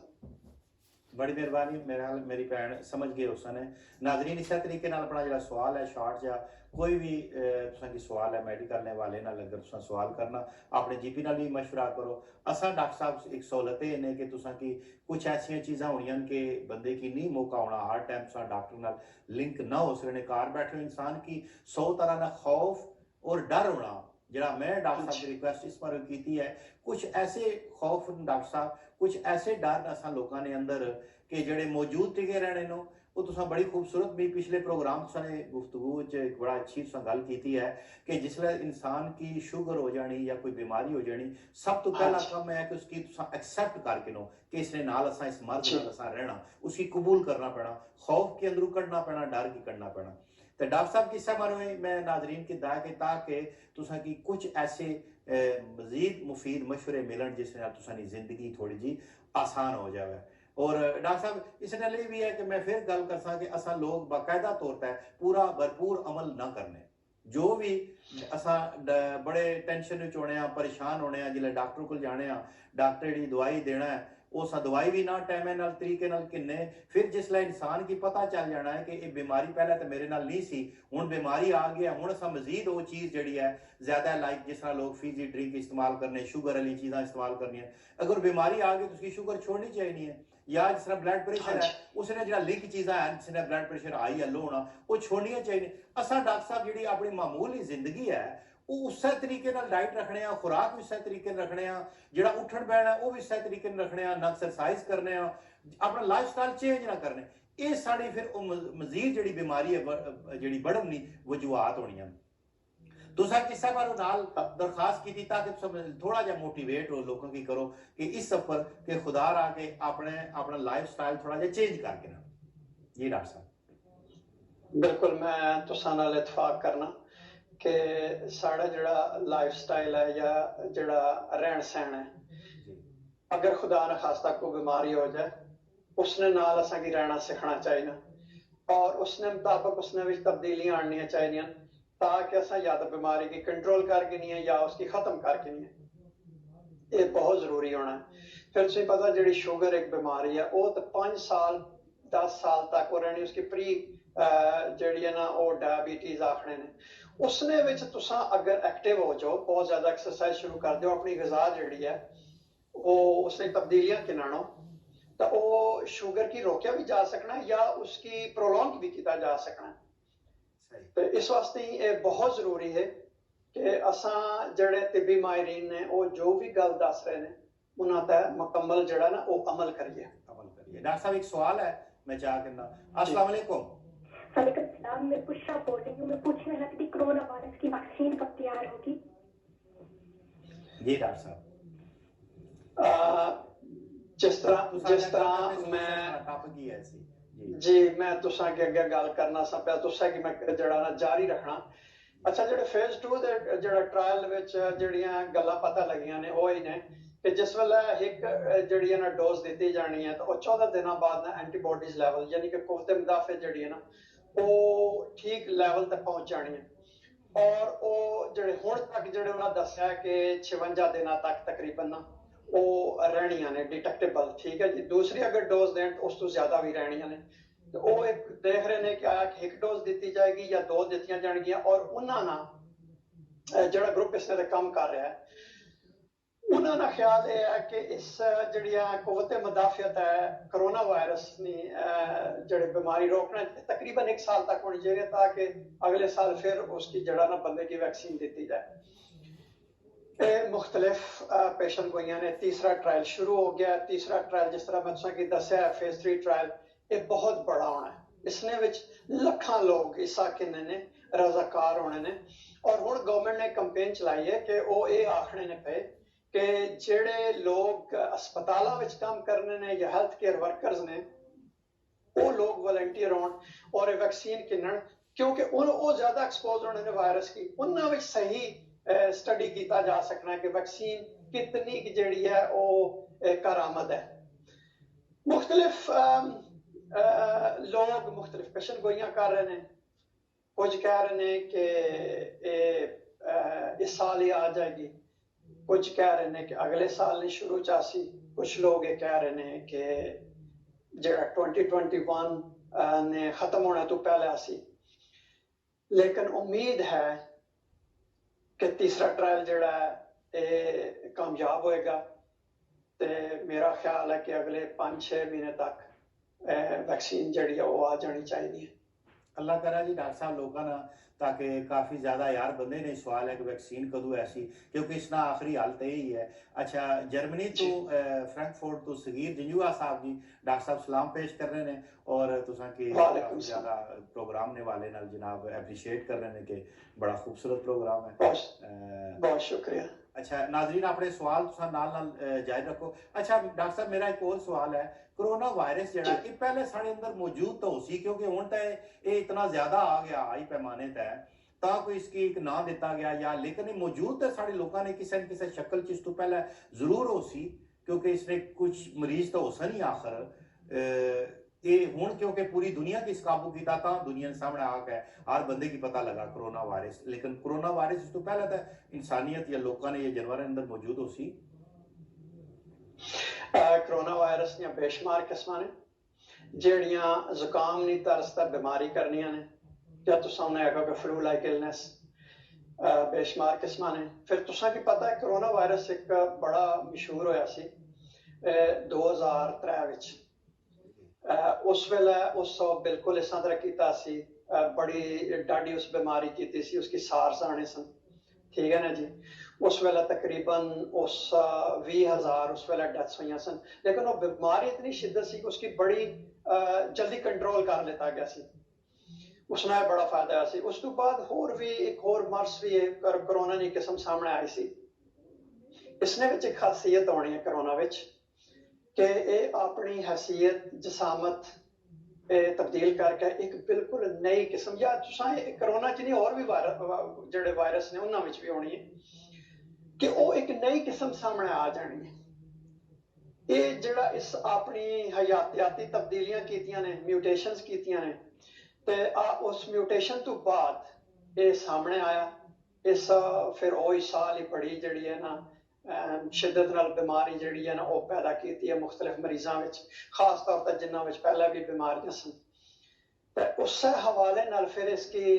बड़ी मेहरबानी। मेरी भैन समझ गए उसने। नाज़रीन इस तरीके नाल अपना जड़ा सवाल है शॉर्ट या कोई भी तुसा की सवाल है मेडिकल ने वाले नाल अगर तुसा सवाल करना अपने जीपी नाल भी मशवरा करो। असा डॉक्टर साहब एक सहूलत है कि तुसा की कुछ ऐसी चीज़ां होनियां कि बंदे की नहीं मौका होना हर टाइम तुसा डॉक्टर नाल लिंक ना हो सकने। कार बैठे इंसान की 100 तरह का खौफ और डर होना जरा मैं डॉक्टर साहब की रिक्वेस्ट इस पर की है। कुछ ऐसे खौफ डॉक्टर साहब कुछ ऐसे डर असा लोगों ने अंदर कि जड़े मौजूद टिके रहने नो वो तुसा बड़ी खूबसूरत भी पिछले प्रोग्राम तुसा गुफ्तगू एक बड़ा अच्छी तुसा गल की है कि जिसले इंसान की शुगर हो जानी या कोई बीमारी हो जानी सब तो पहला काम है कि उसकी तुसा एक्सेप्ट करके नो कि इसने नाल असा इस मर्ज नाल असा रहना उसकी कबूल करना पैना खौफ के अंदरू कढ़ना पैना डर की कढ़ना पैना। तो डॉक्टर साहब किस्सा मारो मैं नाजरीन की दा के ताकि तुसा की कुछ ऐसे मजीद मुफीद मशवरे मिलन जिससे तुसा की जिंदगी थोड़ी जी आसान हो जाए। और डॉक्टर साहब इस नाल भी है कि मैं फिर गल कर सा कि असा लोग बाकायदा तौर पर पूरा भरपूर अमल ना करने जो भी असा बड़े टेंशन में होने परेशान होने जिसले डॉक्टर को जाने डॉक्टर जी दवाई देना है उस दवाई भी ना टाइम नाल तरीके नाल किन्ने फिर जिसले इंसान की पता चल जाना है कि ये बीमारी पहले तो मेरे नाल नहीं सी हुण बीमारी आ गया हुण असा मजीद वो चीज़ जड़ी है ज्यादा लाइक जिस तरह लोग फीजी ड्रिंक इस्तेमाल करने शुगर वाली चीज़ां इस्तेमाल करनी है। अगर बीमारी आ गई तो उसकी शुगर छोड़नी चाहिए है या जिस तरह ब्लड प्रेशर है उसने जो लिंक चीज़ा है जिसने ब्लड प्रेशर हाई या लो होना वो छोड़नी चाहिए। असा डॉक्टर साहब जी अपनी मामूली जिंदगी है उस तरीके डाइट रखने खुराक भी उस तरीके रखने जो उठन बैठना वो भी उस तरीके रखने ना एक्सरसाइज करने अपना लाइफ स्टाइल चेंज ना करने ये साड़ी फिर मजीद जी बीमारी है जी बढ़न नहीं वजूहत होनी। दूसरा किस्सा पर नाल दरखास्त की ताकि थोड़ा जा मोटिवेट हो लोगों की करो कि इस सफर के खुदा आके अपने अपना लाइफ स्टाइल थोड़ा जा चेंज करके ना। जी डॉक्टर साहब बिल्कुल मैं तुसा नाल इतफाक करना कि साड़ा जड़ा लाइफ स्टाइल है या जड़ा रहन सहन है अगर खुदा न खास्ता कोई बीमारी हो जाए उसने नाल असा की रहना सीखना चाहिए और उसने मुताबिक उसने भी तब्दीलियां आनिया चाहिए ताकि असा या तो बीमारी की कंट्रोल करके नहीं है या उसकी खत्म करके नहीं है। ये बहुत जरूरी होना है। फिर तुझे पता जी शुगर एक बीमारी है वो तो 5 साल 10 साल तक वो रहनी उसकी प्री जी है ना वो डायबिटीज आखने ने उसने विच तुसा अगर एक्टिव हो जाओ बहुत ज्यादा एक्सरसाइज शुरू कर दो अपनी ग़िज़ा जी है वो उसने तब्दीलियां किनानो तो वो शुगर की रोकिया भी जा सकना या उसकी प्रोलॉन्ग भी किया जा सकना। तो इस वास्ते ये बहुत जरूरी है कि असा जड़े तिबी माहिरीन ने वो जो भी गल दस रहे हैं उन्होंने तय मुकम्मल जड़ा ना वो अमल करिए। डॉक्टर साहब एक सवाल है मैं चाह करना। अस्सलाम वालेकुम। वालेकुम सलाम। मैं पुष्पा बोल रही हूँ। मैं पूछना चाहती थी कोरोना वायरस की वैक्सीन कब तैयार होगी? जी डॉक्टर साहब जिस तरह मैं टॉपिक ही है ऐसी जी मैं तुसा के अगे गल करना सा पे तुसा की मैं जड़ा ना जारी रखना। अच्छा जेडे फेज 2 दे जड़ा ट्रायल विच जड़ियां गल्लां पता लगियां ने वो ही ने कि जिस वेले एक जड़ी ना डोज दी जानी है तो 14 दिनों बाद ना एंटीबॉडीज लेवल यानी कि कुव्वत मुदाफे जड़ी है ना वो ठीक लेवल तक पहुंच जानी है और वो जड़े हुण तक जड़े उन्होंने दस्या कि 56 दिनों तक तकरीबन ना वो रहनियां ने डिटेक्टेबल। ठीक है जी। दूसरी अगर डोज दें तो उस तो ज्यादा भी रहनियां ने तो वो एक देख रहे ने कि आया कि एक डोज दी जाएगी या 2 दी जाएगी और उन्होंने जड़ा ग्रुप इस तरह काम कर रहा है उन्होंने ख्याल यह है कि इस जड़िया कुव्वत मुदाफियत है कोरोना वायरस ने जड़े बीमारी रोकना तकरीबन 1 साल तक होनी चाहिए ताकि अगले साल फिर उसकी जड़ा ना बंदे की वैक्सीन दी जाए। मुख्तलिफ पेशन गोइयां ने तीसरा ट्रायल शुरू हो गया। तीसरा ट्रायल जिस तरह मैं तुसें दस्या है फेज 3 ट्रायल ये बहुत बड़ा होना है। इसने विच लखां लोग हिस्सा किन्ने ने रजाकार होने ने और हुण गवर्नमेंट ने कैंपेन चलाई है कि वो ये आखने ने पे कि जेड़े लोग अस्पतालों विच काम करने ने या हेल्थ केयर वर्कर्स ने ਉਹ ਲੋਕ ਵਲੰਟੀਅਰ ਹੋਣ ਔਰ ਇਹ ਵੈਕਸੀਨ ਕਿੰਨਣ ਕਿਉਂਕਿ ਉਹ ਜ਼ਿਆਦਾ ਐਕਸਪੋਜ਼ ਹੋਣੇ ਨੇ ਵਾਇਰਸ ਕੀ ਉਹਨਾਂ ਵਿੱਚ ਸਹੀ ਸਟੱਡੀ ਕੀਤਾ ਜਾ ਸਕਣਾ ਕਿ ਵੈਕਸੀਨ ਕਿਤਨੀ ਕਿ ਜਿਹੜੀ ਹੈ ਉਹ ਕਾਰਾਮਦ ਹੈ ਮੁxtਲਿਫ ਲੋग मुख्तलिफ पेशन गोइयां कर रहे हैं कुछ कह रहे हैं कि इस साल ही आ जाएगी कुछ कह रहे हैं कि अगले साल नहीं शुरू चासी कुछ लोग ये कह रहे हैं कि जरा 2021 ने खत्म होने तो पहले आसी लेकिन उम्मीद है कि तीसरा ट्रायल जड़ा है कामयाब होएगा ते मेरा ख्याल है कि अगले 5-6 महीने तक वैक्सीन जड़ी है वो आ जानी चाहिए अल्लाह करा जी डॉक्टर साहब लोगों ना ताकि काफ़ी ज़्यादा यार बंदे ने सवाल है कि वैक्सीन कदों ऐसी क्योंकि इसना आखिरी हालत यही है अच्छा जर्मनी तो फ्रैंकफर्ट तो सगीर जंजुआ साहब जी डॉक्टर साहब सलाम पेश कर रहे हैं और तुसा की काफ़ी ज़्यादा प्रोग्राम ने वाले नाल जनाब एप्रिशिएट कर रहे हैं कि बड़ा खूबसूरत प्रोग्राम है बहुत शुक्रिया अच्छा नाजरीन अपने सवाल तुसा नाल नाल जारी रखो अच्छा डॉक्टर साहब मेरा एक और सवाल है कोरोना वायरस जड़ा कि पहले साढ़े अंदर मौजूद तो सी क्योंकि हुण ते ये इतना ज्यादा आ गया हाई पैमाने ते ता कोई इसकी एक ना दिता गया या लेकिन ये मौजूद तो साढ़े लोगों ने किसी न किसी शक्ल च इस तो पहले जरूर हो सी क्योंकि इसने कुछ मरीज तो हो सन ही आखिर ये हुण क्योंकि पूरी दुनिया की इस काबू किया था दुनिया के सामने आ गया हर बंदे की पता लगा कोरोना वायरस लेकिन कोरोना वायरस इस तो पहले तो इंसानियत या लोगों ने ये जानवर अंदर मौजूद हो सी कोरोना वायरस ਦੀਆਂ ਬੇਸ਼ੁਮਾਰ ਕਿਸਮਾਂ ਨੇ ਜਿਹੜੀਆਂ ਜ਼ੁਕਾਮ ਨਹੀਂ ਤਰਸਦਾ ਬਿਮਾਰੀ ਕਰਨੀਆਂ ਨੇ ਜਾਂ ਤੁਸੀਂ ਉਹਨੇ ਆਖੋ ਕਿ ਫਲੂ ਲਾਈਕ ਇਲਨੈਸ ਬੇਸ਼ੁਮਾਰ ਕਿਸਮਾਂ ਨੇ ਫਿਰ ਤੁਸੀਂ ਕੀ ਪਤਾ ਹੈ ਕੋਰੋਨਾ ਵਾਇਰਸ ਇੱਕ ਬੜਾ ਮਸ਼ਹੂਰ ਹੋਇਆ ਸੀ 2003 ਵਿੱਚ ਉਸ ਵੇਲੇ ਉਸ ਬਿਲਕੁਲ ਇਸ ਤਰ੍ਹਾਂ ਕੀਤਾ ਸੀ ਬੜੀ ਡਾਢੀ ਉਸ ਬਿਮਾਰੀ ਕੀਤੀ ਸੀ ਉਸकी SARS ਆਣੇ ਸਨ ठीक है ना जी उस वेला तकरीबन उस 20,000 उस वेला डेथ्स हुई सन लेकिन वो बीमारी इतनी शिद्दत सी कि उसकी बड़ी जल्दी कंट्रोल कर लेता गया सी उसने बड़ा फायदा सी उस तो बाद होर भी एक होर मर्स भी कोरोना की किस्म सामने आई सी इसने विच एक खासियत होनी है कोरोना विच कि ये अपनी हैसियत जसामत तब्दील करके एक बिल्कुल नई किस्म या कोरोना च नहीं और भी जड़े वायरस ने उन्होंने भी होनी है कि वो एक नई किस्म सामने आ जानी है ये जड़ा इस अपनी हयातियाती तब्दीलियां कीतियां ने म्यूटेशंस कीतियां ने ते उस म्यूटेशन तो बाद ये सामने आया इस फिर वही साल ही बड़ी जड़ी है ना शिद्दत नाल बीमारी जड़ी है ना वो पैदा की है मुख्तलिफ मरीजों में खास तौर पर जिन्हों में पहले भी बीमारियां सन तो उस हवाले नाल फिर इसकी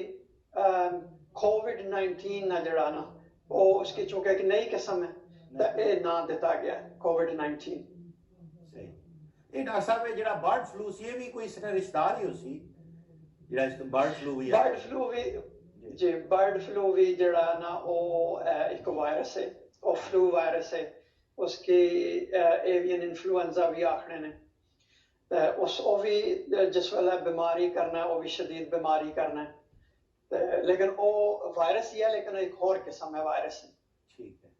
COVID-19 ना जड़ा ना वो उसकी चूंकि एक नई किस्म है तो ये ना दिता गया COVID-19 सही ये डॉक्टर साहब ये जड़ा बर्ड फ्लू सी ये भी कोई इसने रिश्तेदार ही हो सी जड़ा बर्ड फ्लू भी जी बर्ड फ्लू भी जड़ा ना वो एक वायरस है और फ्लू वायरस है उसकी एवियन इन्फ्लुएंजा भी आखने ने उस वो भी जिस वेला बीमारी करना वो भी शदीद बीमारी करना है लेकिन वो वायरस ही है लेकिन एक और किस्म है वायरस है ठीक है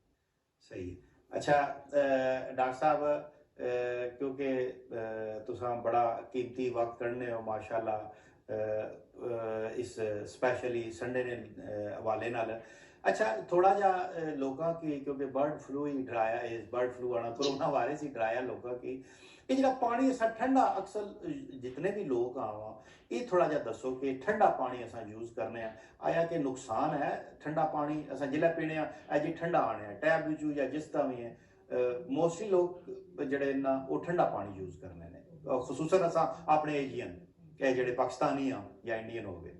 सही है अच्छा डॉक्टर साहब क्योंकि तुसा बड़ा कीमती वक्त करने हो माशाल्लाह इस स्पेशली संडे ने हवाले नाल अच्छा थोड़ा जा लोगों की क्योंकि बर्ड फ्लू ही डराया इस बर्ड फ्लू आना कोरोना वायरस ही डराया लोगों की ये जरा पानी असा ठंडा अक्सर जितने भी लोग आवा ये थोड़ा जा दसो कि ठंडा पानी असा यूज करने आया कि नुकसान है ठंडा पानी असा जिला पीने जी ठंडा आने टैब बिचू या जिस तरह भी है मोस्टली लोग जड़े ना वो ठंडा पानी यूज करने ने खसूसन असा अपने एशियन जेडे पाकिस्तानी आ या इंडियन हो गए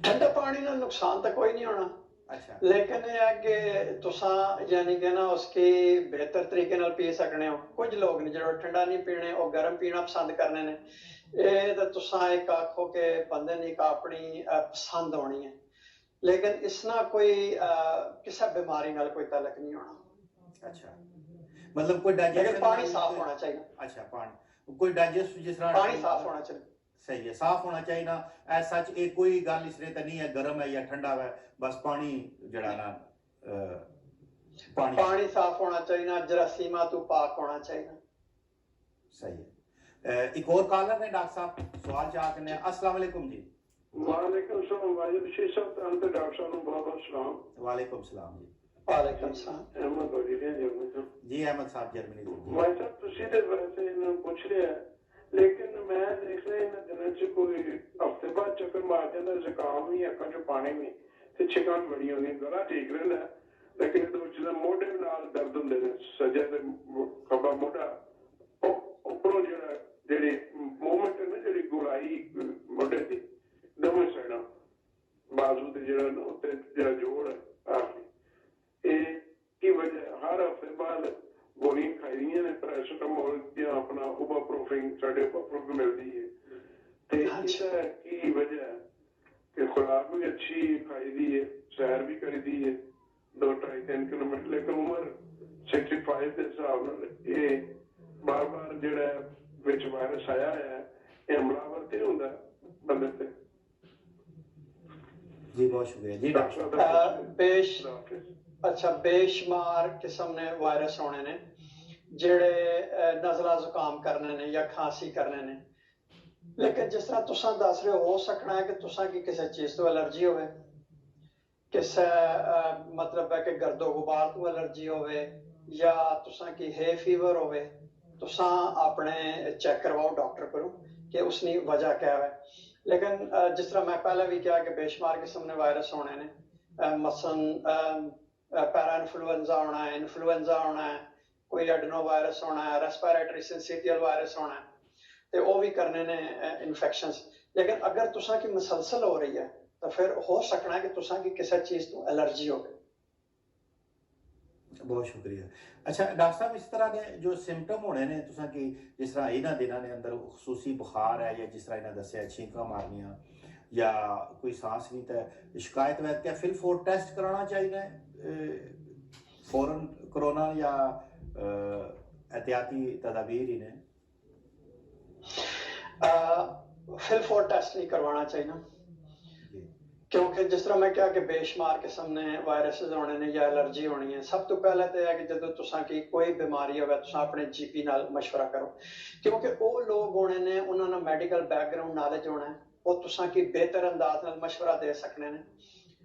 ठंडा पानी ना नुकसान तो कोई नहीं होना अच्छा लेकिन ये है कि तुसा यानी कि ना उसकी बेहतर तरीके नाल पी सकने हो कुछ लोग ने जो ठंडा नहीं पीने और गर्म पीना पसंद करने ने ये तो तुसा एक आखो के बंदे ने का अपनी पसंद होनी है लेकिन इसना कोई किसी बीमारी नाल कोई ताल्लुक नहीं होना अच्छा मतलब कोई डाइजेशन पानी साफ होना चाहिए अच्छा पानी कोई डाइजेस्ट जिस तरह पानी साफ होना चाहिए सही है साफ होना चाहिए ना ऐसा एक कोई गल इसने तो नहीं है गर्म है या ठंडा है बस पानी जड़ा ना पानी साफ होना चाहिए ना जरासीमा तो पाक होना चाहिए सही है एक और कॉलर ने डॉक्टर साहब सवाल चाह करने अस्सलाम वालेकुम जी। वालेकुम सलाम वाजिब बशीर साहब तान पे डॉक्टर साहब बहुत बहुत सलाम। वालेकुम सलाम जी। वालेकुम सलाम। अहमद वजीर जर्मनी ਤੋਂ। जी अहमद साहब जर्मनी ਤੋਂ जी। भाई साहब ਤੁਸੀਂ ਤੇ ਵੈਸੇ ਇਹਨਾਂ ਨੂੰ ਪੁੱਛ ਰਿਹਾ ਲੇਕਿਨ ਮੈਂ ਦੇਖ ਰਿਹਾ ਇਹਨਾਂ ਦਿਨਾਂ 'ਚ ਕੋਈ ਹਫ਼ਤੇ ਬਾਅਦ ਚੱਕਰ ਮਾਰ ਜਾਂਦਾ ਜ਼ੁਕਾਮ ਵੀ ਅੱਖਾਂ 'ਚੋਂ ਪਾਣੀ ਵੀ ਤੇ ਛਿਕਾਂ ਬੜੀਆਂ ਹੁੰਦੀਆਂ ਗਲਾ ਠੀਕ ਰਹਿੰਦਾ ਲੇਕਿਨ ਇਹਦੇ ਵਿੱਚ ਤਾਂ ਮੋਢੇ ਨਾਲ ਦਰਦ ਹੁੰਦੇ ਨੇ ਸੱਜੇ ਤੇ ਖੱਬਾ ਮੋਢਾ ਉੱਪਰੋਂ ਜਿਹੜੀ ਮੂਵਮੈਂਟ ਹੈ ਨਾ ਜਿਹੜੀ ਗੁਲਾਈ ਮੋਢੇ ਦੀ ਦੋਵੇਂ ਸਾਈਡਾਂ ਬਾਜ਼ੂ ਤੇ ਜਿਹੜਾ ਨਾ ਉੱਤੇ ਜਿਹੜਾ ਜੋੜ ਹੈ ਆਖਰੀ ਇਹ ਕੀ ਵਜ੍ਹਾ ਹਰ ਹਫ਼ਤੇ ਬਾਅਦ ਗੋਲੀਆਂ ਖਾਈਆਂ ਨੇ ਪੈਰਾਸੀਟਾਮੋਲ ਜਾਂ ਆਪਣਾ ਉਬਾਪਰੋਫਿਨ ਸਾਡੇ ਉਬਾਪਰੋਫਿਨ ਮਿਲਦੀ ਹੈ ਤੇ ਇਹਦਾ ਕੀ ਵਜ੍ਹਾ ਹੈ ਕਿ ਖੁਰਾਕ ਵੀ ਅੱਛੀ ਖਾਈਦੀ ਹੈ ਸੈਰ ਵੀ ਕਰੀਦੀ ਹੈ 2-2.5-3 ਕਿਲੋਮੀਟਰ ਲੇਕਿਨ ਉਮਰ 65 ਦੇ ਹਿਸਾਬ ਨਾਲ ਇਹ ਬਾਰ-ਬਾਰ ਜਿਹੜਾ ਵਿੱਚ ਵਾਇਰਸ ਆਇਆ ਹੈ ਇਹ ਹਮਲਾਵਰ ਤੇ ਹੁੰਦਾ ਬੰਦੇ ਤੇ। जी बहुत शुक्रिया जी डॉक्टर पेश अच्छा बेशुमार किस्म ने वायरस होने ने जेड़े नज़ला जुकाम करने ने या खांसी करने ने लेकिन जिस तरह तुसा दस रहे हो सकना है कि तुसा की किसी चीज़ तो एलर्जी होवे किसी मतलब है कि गर्दो गुबार तो एलर्जी होवे या तुसा की है फीवर होवे तुसा अपने चेक करवाओ डॉक्टर को कि उसकी वजह क्या है। लेकिन जिस तरह मैं पहले भी कहा कि बेशुमार किस्म ने वायरस होने ने मसलन पैरा इन्फ्लुएंजा होना है कोई एडनो वायरस होना है रेस्पिरेटरी सिंसिटियल वायरस होना है तो वो भी करने ने इन्फेक्शंस। लेकिन अगर तुसा की मुसलसल हो रही है तो फिर हो सकना है कि तुसा की किसी चीज़ तो एलर्जी हो गई। बहुत शुक्रिया। अच्छा डॉक्टर साहब इस तरह के जो सिम्पटम होने ने तुसा कि जिस तरह इन्हां दिनां ने अंदर खसूसी बुखार है या जिस तरह इन्हां दस्सिया छींकां मारनियां या कोई सांस नहीं तो शिकायत वैद क्या फिल फोर टेस्ट कराना चाहिए फौरन कोरोना या एहतियाती तदाबीर ही ने? फिल फोर टेस्ट नहीं करवाना चाहिए ना क्योंकि जिस तरह मैं कहा कि बेशुमार किस्म ने वायरसेस होने ने या एलर्जी होनी है सब तो पहले तो है कि जो तुसा की कोई बीमारी होवे तुसा अपने जीपी नाल मशवरा करो क्योंकि वो लोग होने ने उन्होंने मेडिकल बैकग्राउंड नॉलेज होना है वो तुसा की बेहतर अंदाज नाल मशवरा दे सकने ने।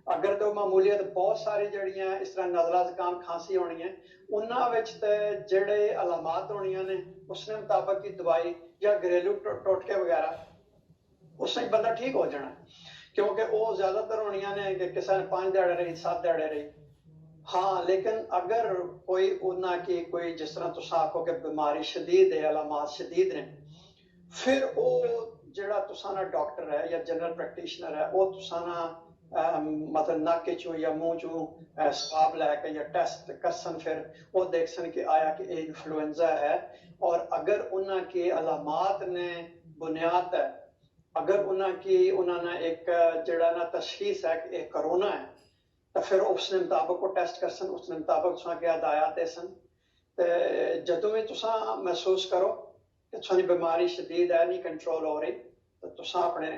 अगर तो मामूलियत बहुत सारी जड़ियां इस तरह नज़ला जुकाम खांसी होनी है उन्हां विच ते जेड़े अलामात होनियां ने उसने मुताबिक की दवाई या घरेलू टोटके वगैरह उससे बंदा ठीक हो जाना क्योंकि वो ज्यादातर होनियां ने कि किसी ने 5 दिहाड़े रही 7 दिहाड़े रही। हाँ लेकिन अगर कोई उन्ना की कोई जिस तरह तुसा आखो कि बीमारी शदीद है अलामात शदीद ने फिर वो जेड़ा तुसा ना डॉक्टर है या जनरल प्रैक्टिशनर है वो तुसा ना मतलब नक चो या मुंह चो स्वाब लैके या टेस्ट करसन फिर वो देखसन कि आया कि इन्फ्लुएंजा है और अगर उन्ना की अलामात ने बुनियाद है अगर उन्होंने एक जड़ा ना तशखीस है कि एक कोरोना है तो फिर उसने मुताबिक को टेस्ट कर सन उसने मुताबिक तुसा के हदायत दे सन ते जदों भी तुसा महसूस करो कि तुहाडी बीमारी शदीद है नहीं कंट्रोल हो रही तो तुसा अपने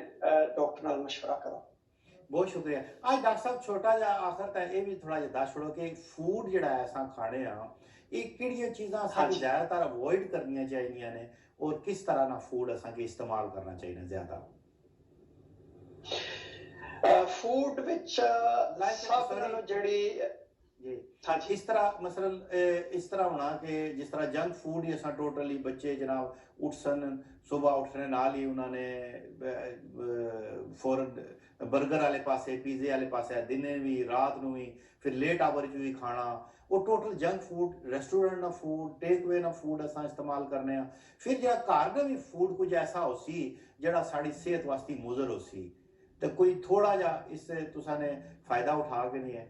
डॉक्टर नाल मशवरा करो। बहुत शुक्रिया। आज डॉक्टर साहब छोटा जा आखिर तक ये भी थोड़ा जिहा दस छोड़ो कि फूड जिहड़ा असां खाने आ ये किहड़ियां चीज़ां साडी ज़्यादातर अवॉइड करनियां चाहिदियां ने और किस तरह ना फूड असां के इस्तेमाल करना चाहिए ज्यादा? फूड विच सब नालों जड़ी हाँ इस तरह मसलन इस तरह होना कि जिस तरह जंक फूड ही असां टोटली बच्चे जनाब उठसन सुबह उठने नाल ही उन्होंने फौरन बर्गर वाले पासे पिज़्ज़े वाले पासे दिने भी रात नूं भी फिर लेट आवर च भी खाना वो टोटल जंक फूड रेस्टोरेंट ना फूड टेक वे ना फूड असां इस्तेमाल करने फिर जो घर का भी फूड कुछ ऐसा हो सी जड़ा साड़ी सेहत वास्ते मुजर हो सी तो कोई थोड़ा जा इससे तुसा ने फायदा उठा के नहीं है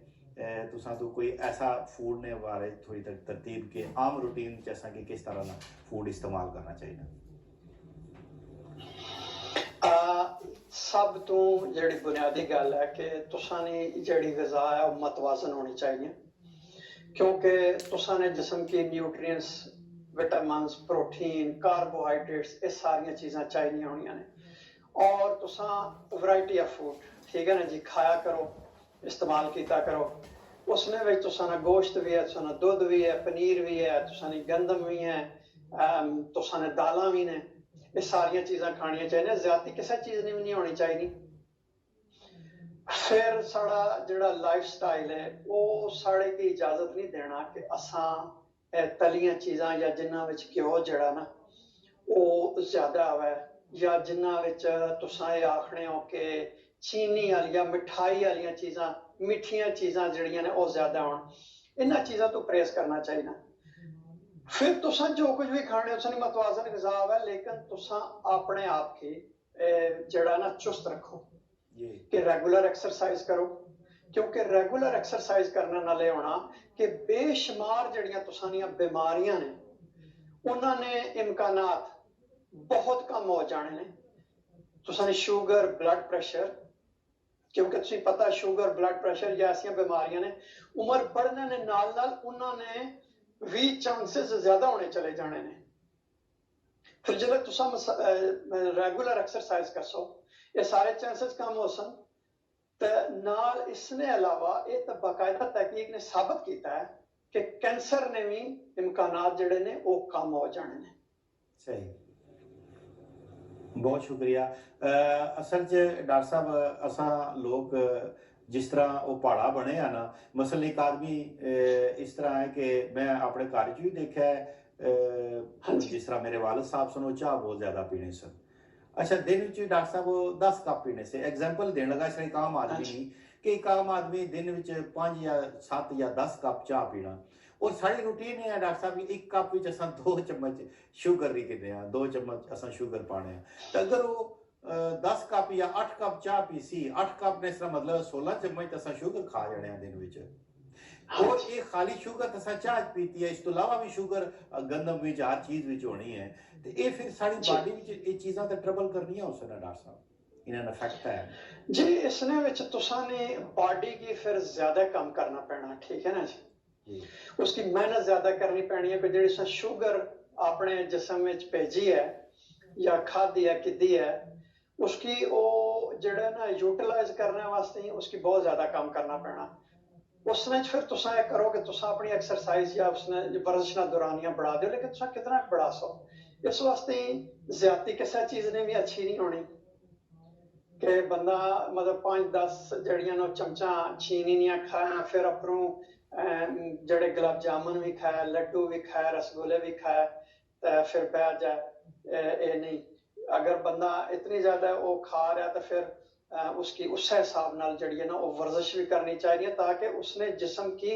तुसा तो कोई ऐसा फूड ने बारे थोड़ी तरतीब के आम रूटीन जैसा कि किस तरह ना फूड इस्तेमाल करना चाहिए? सब तो जड़ी बुनियादी गल है कि तुसा ने जड़ी ग़िज़ा है वो मतवाज़न होनी चाहिए क्योंकि तुसा ने जिस्म की न्यूट्रिएंट्स विटामिन प्रोटीन कार्बोहाइड्रेट्स ये सारिया चीज़ां चाहिए होनियां ने और तुसा वैरायटी ऑफ फूड ठीक है ना जी खाया करो इस्तेमाल किया करो उसमें भी तुसा ना गोश्त भी है तुसा ना दूध भी है पनीर भी है तुसा ने गंदम भी है तुसा ने दालां भी ने ये सारिया चीज़ां खानियां चाहिए, ज्यादा किसी चीज़ नहीं होनी चाहिए। फिर साड़ा जिहड़ा लाइफ स्टाइल है वो साढ़े की इजाजत नहीं देना कि असां तलियां चीज़ां या जिन्हां विच घ्यो जिहड़ा ना वो ज्यादा आवे, या जिन्हां विच तुसां ये आखने हो कि चीनी वाली मिठाई वाली चीज़ां मिठियां चीज़ां जिहड़ियां ने वो ज्यादा होण, इन्हां चीज़ां तो परहेज करना चाहिए। फिर तुसां जो कुछ भी खाने उस मतवाजन ग़िज़ा है, लेकिन तुसां अपने आप की जिहड़ा ना चुस्त रखो कि रेगुलर एक्सरसाइज करो, क्योंकि रेगुलर एक्सरसाइज करने नाल होना कि बेशुमार जिहड़ियां तुसां दियां बीमारियां ने उन्होंने इम्कानात बहुत कम हो जाने ने। तुसां शुगर ब्लड प्रेशर, क्योंकि तुसीं पता शुगर ब्लड प्रेशर या ऐसी बीमारियां ने उम्र बढ़ने ने नाल नाल उन्होंने भी चांसेस ज्यादा होने चले जाने ने। फिर जो तुसां रेगुलर एक्सरसाइज करसो ये सारे चांसेस कम हो सन। ते नाल इसने अलावा ये तो बाकायदा तहकीक ने साबित किया है कि कैंसर ने भी इम्कानात जिहड़े ने वो कम हो जाने ने। सही, बहुत शुक्रिया। असल च डॉक्टर साहब असा लोग जिस तरह वो पहाड़ा बने आ ना, मसलन एक आदमी इस तरह है कि मैं अपने घर च भी देखा है, जिस तरह मेरे वालिद साहब सन वो चाह बहुत ज्यादा पीने सन। अच्छा, दिन विच डॉक्टर साहब वो 10 कप पीने से एग्जाम्पल देने लगा, इस तरह एक आम आदमी नहीं कि एक आम आदमी दिन विच 5 या 7 या 10 कप चाह पीना। और साड़ी रूटीन है डॉक्टर साहब की, एक कप विच असां 2 चम्मच शुगर दी किन्ने आ, 2 चम्मच असां शुगर पाने। तो अगर वो 10 कप या 8 कप चाह पीसी, 8 कप ने इसका मतलब 16 चम्मच असां शुगर खा जाने दिन विच। और ये खाली शुगर असां चाह पीती है, इस तो अलावा भी शुगर गंदम विच हर चीज विच होनी है। तो ये फिर साड़ी बॉडी विच ये चीज़ां ते ट्रबल करनियां उस ना डॉक्टर साहब, इन्हें इफेक्ट है जी। इसने विच तुसां ने बॉडी की फिर ज्यादा काम करना पैना, ठीक है ना जी। उसकी मेहनत ज्यादा करनी पैनी है कि जिहड़ी शुगर अपने जिस्म में भेजी है या खादी है किदी है, उसकी वो जिहड़ा ना यूटिलाइज करने वास्ते उसकी बहुत ज्यादा काम करना पैना। उसने फिर तुसां ये करो कि तुसां अपनी एक्सरसाइज या उसने वर्जिश ना दौरानियां बढ़ा दो, लेकिन तुसां कितना बढ़ा सो। इस वास्ते ज्यादा किसी चीज ने भी अच्छी नहीं होनी कि बंदा मतलब 5-10 जड़ियां नो चमचा चीनी नहीं खाया, फिर अपनों जड़े गुलाब जामुन भी खाया, लड्डू भी खाया, रसगुल्ले भी खाया, फिर बह जाए। ये नहीं, अगर बंदा इतनी ज्यादा वो खा रहा तो फिर उसकी उस हिसाब नाल जड़ी है ना वो वर्जिश भी करनी चाहिए ताकि उसने जिस्म की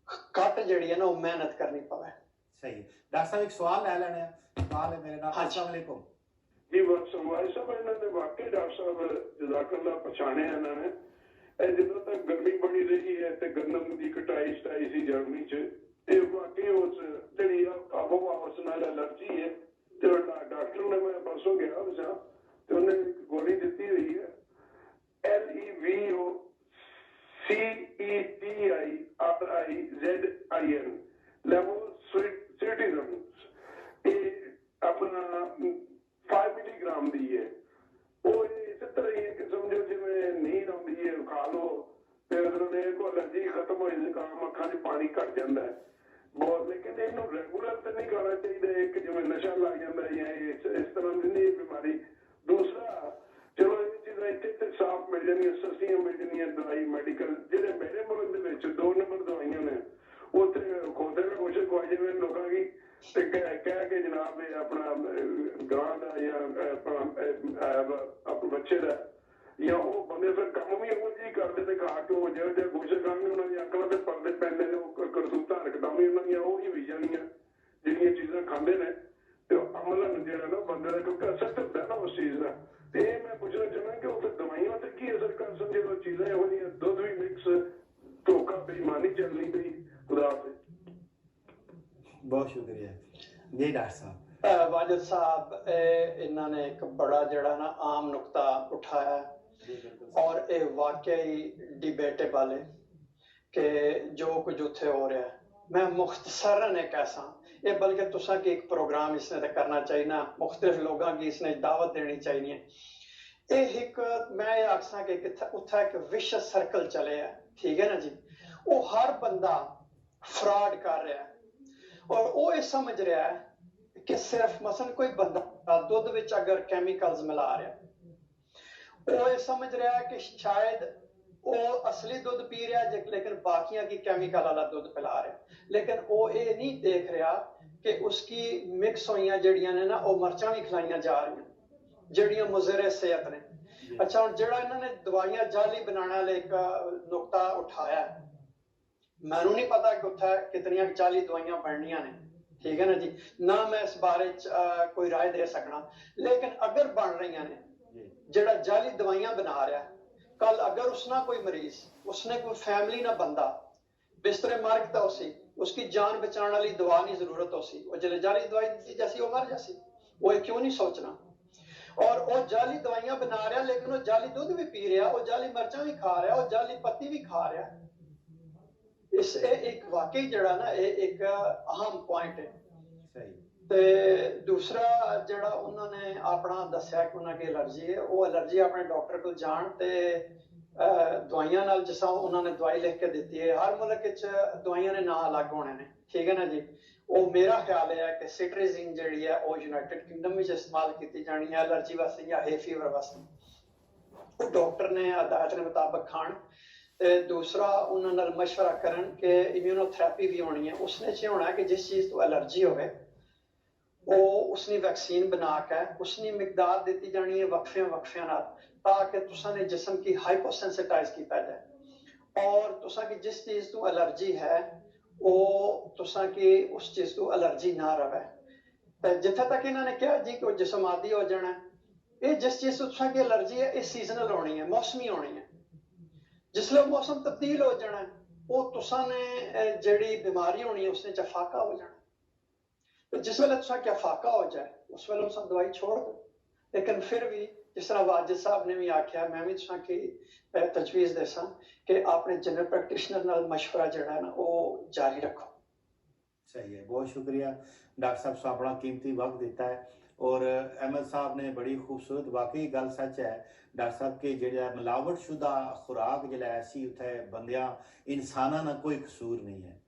घट जड़ी है ना वो मेहनत करनी पवे। सही। डॉक्टर साहब एक सवाल ले लेने, सवाल है मेरे नाल। अस्सलाम वालेकुम जी। वाई साहब इन्होंने वाकई डॉक्टर साहब जज़ाकल्लाह पछाने इन्होंने ਜਦੋਂ तक गर्मी बनी रही है तो गंदम की कटाई शटाई सी जर्मनी च ते वाकई उस ਜਿਹੜੀ ਆਬੋ-ਹਵਾ ਉਸ ਨਾਲ एलर्जी है। तो डॉक्टर ने मैं परसों गया उसे तो उन्हें गोली दी हुई है LEVOCETIRIZIN लेवोसिटिजन अपना 5 मिलीग्राम दी है। वो इस तरह ही है कि समझो जिवें नींद आती है खा लो फिर उन्होंने को एलर्जी खत्म हो जाती, काम अखा च पानी घट जाता है बहुत। लेकिन इनू रेगुलर तो नहीं खाना चाहिए कि जिवें नशा लग जाता है या इस तरह की नहीं बीमारी। दूसरा चलो ये चीज़ां इत्थे साफ मिल जानियां, सस्तियां मिल जानियां दवाई मेडिकल। जिहड़े मेरे मुल्क दे विच 2 नंबर दवाइयां ने उत्थे खोदे में कुछ खुआई जावे लोगों की ते कह के जनाब अपना गां का या अपने बच्चे का या वो बंदे फिर कम भी वो जी करते थे खा के वो जो कुछ खाएंगे उन्होंने अकल से पड़ते पैंदे ने करतूतां हरकतां भी उन्होंने वो ही होई जानियां जिहड़ियां चीज़ां खांदे ने ते अमलन जिहड़ा ना बंदे का क्योंकि असर तो होंदा ना उस चीज़ का। तो ये मैं पूछना चाहना कि वो फिर दवाइयां ते की असर कर सकदी वो चीज़ां इहो जिहियां दुध भी मिक्स धोखा बेईमानी चलनी पई खुदा से। बहुत शुक्रिया जी डॉक्टर साहब। वाजिद साहब इन्होंने एक बड़ा जड़ा ना आम नुकता उठाया और ये वाकई डिबेटेबल है कि जो कुछ उत्थे हो रहा है। मैं मुख्तसरन एक ऐसा ये बल्कि तुसा की एक प्रोग्राम इसने तो करना चाहिए ना, मुख्तलिफ लोगों की इसने दावत देनी चाहिए। ये एक मैं आखसा कि उत्थे एक विश सर्कल चले है, ठीक है ना जी। वो हर बंदा फ्रॉड कर रहा है और वो ये समझ रहा है कि सिर्फ मसलन कोई बंदा दुध विच अगर केमिकल्स मिला रहा, वो ये समझ रहा है कि शायद वो असली दुध पी रहा है, लेकिन बाकियां की केमिकल वाला दुध पिला रहा, लेकिन वो ये नहीं देख रहा कि उसकी मिक्स हुई जड़ियां ने ना, वो मर्चां भी खिलाइयां जा रही जड़ियां मुज़र सेहत ने। अच्छा हुण जिहड़ा इन्होंने दवाइयां जाली बनाने वाले एक नुकता उठाया, मैनू नहीं पता कि उत्थे कितनियां जाली दवाइयां बननियां ने, ठीक है ना जी, ना मैं इस बारे कोई राय दे सकना, लेकिन अगर बन रही ने जिहड़ा जाली दवाइयां बना रहा, कल अगर उसना कोई मरीज, उसने कोई फैमिली ना बंदा बिस्तरे मरता उसी, उसकी जान बचाने वाली दवा की जरूरत होसी, वो जले जाली दवाई दी जैसी वो मर जासी, वो क्यों नहीं सोचना। और वो जाली दवाइयां बना रहा, लेकिन वो जाली दूध भी पी रहा, वो जाली मर्चा भी खा रहा, वो जाली पत्ती भी खा रहा। इस एक वाकई जड़ा ना एक अहम पॉइंट है। ते दूसरा जड़ा उन्होंने अपना दस्या कि उन्होंने एलर्जी है, वो एलर्जी अपने डॉक्टर को जान ते दवाइयां नाल, जिस उन्होंने दवाई लिख के दी है, हर मुल्क दवाइयां ने ना अलग होने ने, ठीक है ना जी। वो मेरा ख्याल है कि सिट्राजिन जी है वो यूनाइटेड किंगडम में इस्तेमाल की जानी है एलर्जी वास्ते या हे फीवर वास्ते, वो डॉक्टर ने हदायत के मुताबिक खान। ते दूसरा उन्होंने मशवरा करन कि इम्यूनोथेरेपी भी होनी है, उसने च होना है कि जिस चीज़ तो एलर्जी होवे वो उसने वैक्सीन बना के उसनी मिकदार दी जानी है वक्फे नाल, ताकि तुसा ने जिस्म की हाइपोसेंसिटाइज किया जाए, और तुसा की जिस चीज़ तो एलर्जी है वो तुसा की उस चीज़ तो एलर्जी ना रहे। तो जिथे तक इन्होंने कहा जी कि जिस्म आदि हो जाना, ये जिस चीज़ तो तुसा की एलर्जी है ये सीजनल होनी है, मौसमी होनी है। जिसले मौसम तब्दील हो जाना वो तुसा ने जड़ी बीमारी होनी है उसने फाका हो जाना। तो जिस वेले तुसा क्या फाका हो जाए उस वेले तुसा दवाई छोड़ दो, लेकिन फिर भी जिस तरह वाजिद साहब ने भी आख्या, मैं भी तुसा की तजवीज़ देसा कि आपने जनरल प्रैक्टिशनर नाल मशवरा जड़ा है ना वो जारी रखो। सही है, बहुत शुक्रिया डॉक्टर साहब से अपना कीमती वक्त दिता है। और अहमद साहब ने बड़ी खूबसूरत, वाकई गल सच है डॉक्टर साहब के जो मिलावट शुदा खुराक जो ऐसी उठे बंदियां इंसाना ना कोई कसूर नहीं है।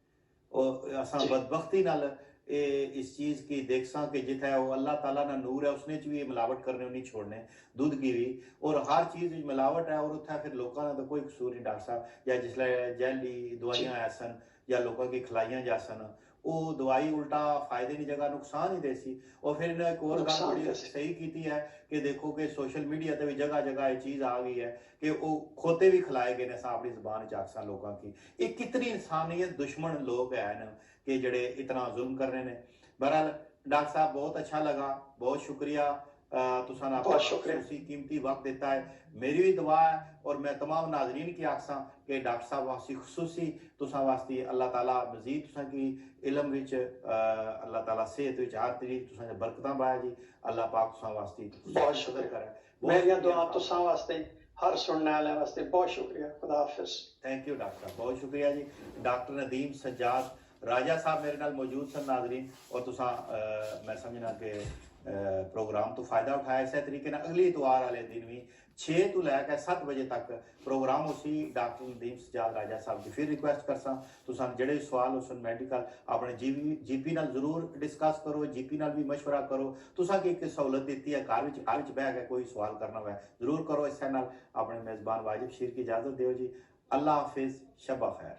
और असा बदबख्ती नाल इस चीज़ की देखसा कि जिथे वो अल्लाह ताला ना नूर है उसने भी मिलावट करने नहीं छोड़ने, दूध की भी, और हर चीज़ मिलावट है, और उत्थे फिर लोगों का तो कोई कसूर नहीं डॉक्टर साहब, या जिसले जहली दवाइयां ऐसन या लोगों की खिलाइयां जासन वो दवाई उल्टा फायदे की जगह नुकसान ही देसी। और फिर इन्हें एक और गल बड़ी सही की है कि देखो कि सोशल मीडिया पर भी जगह जगह ये चीज़ आ गई है कि वो खोते भी खिलाए गए ने अपनी जबान चाकसा लोगों की। ये कितनी इंसानियत दुश्मन लोग हैं कि जड़े इतना जुल्म कर रहे हैं। बहरहाल डॉक्टर साहब बहुत अच्छा लगा, बहुत शुक्रिया, तुसां अपना कीमती वक्त देता है। मेरी भी दुआ है और मैं तमाम नाजरीन की आखसा कि डॉक्टर साहब वास्ते खुसूसी तुसां वास्ते अल्लाह ताला मजीद तुसां की इलम विच अल्लाह ताला सेहत विच हर तरीक तुसां बरकतां पाए जी। अल्लाह पाक तुसां वास्ते बहुत शुक्र करे, मेरियां दुआ तुसां वास्ते हर सुनने वाले वास्ते बहुत शुक्रिया। खुदा हाफिज। थैंक यू डॉक्टर साहब, बहुत शुक्रिया जी। डॉक्टर नदीम सज्जाद राजा साहब मेरे नाल मौजूद सन नाजरीन, और तुसां मैं समझना कि प्रोग्राम तो फायदा उठाया। इस तरीके ना अगली इतवार वाले दिन भी 6 तो लैके 7 बजे तक प्रोग्राम उसी डॉक्टर नदीम सज्जाद राजा साहब की फिर रिक्वेस्ट करसा तुसां जेड़े सवाल हो सन मेडिकल अपने जीपी नाल जरूर डिस्कस करो, जीपी नाल भी मशवरा करो। तुसां की एक सहूलत दी है घर विच बह के कोई सवाल करना हो जरूर करो। इस नाल अपने मेजबान वाजिब शीर की इजाजत दो जी। अल्लाह हाफिज, शब खैर।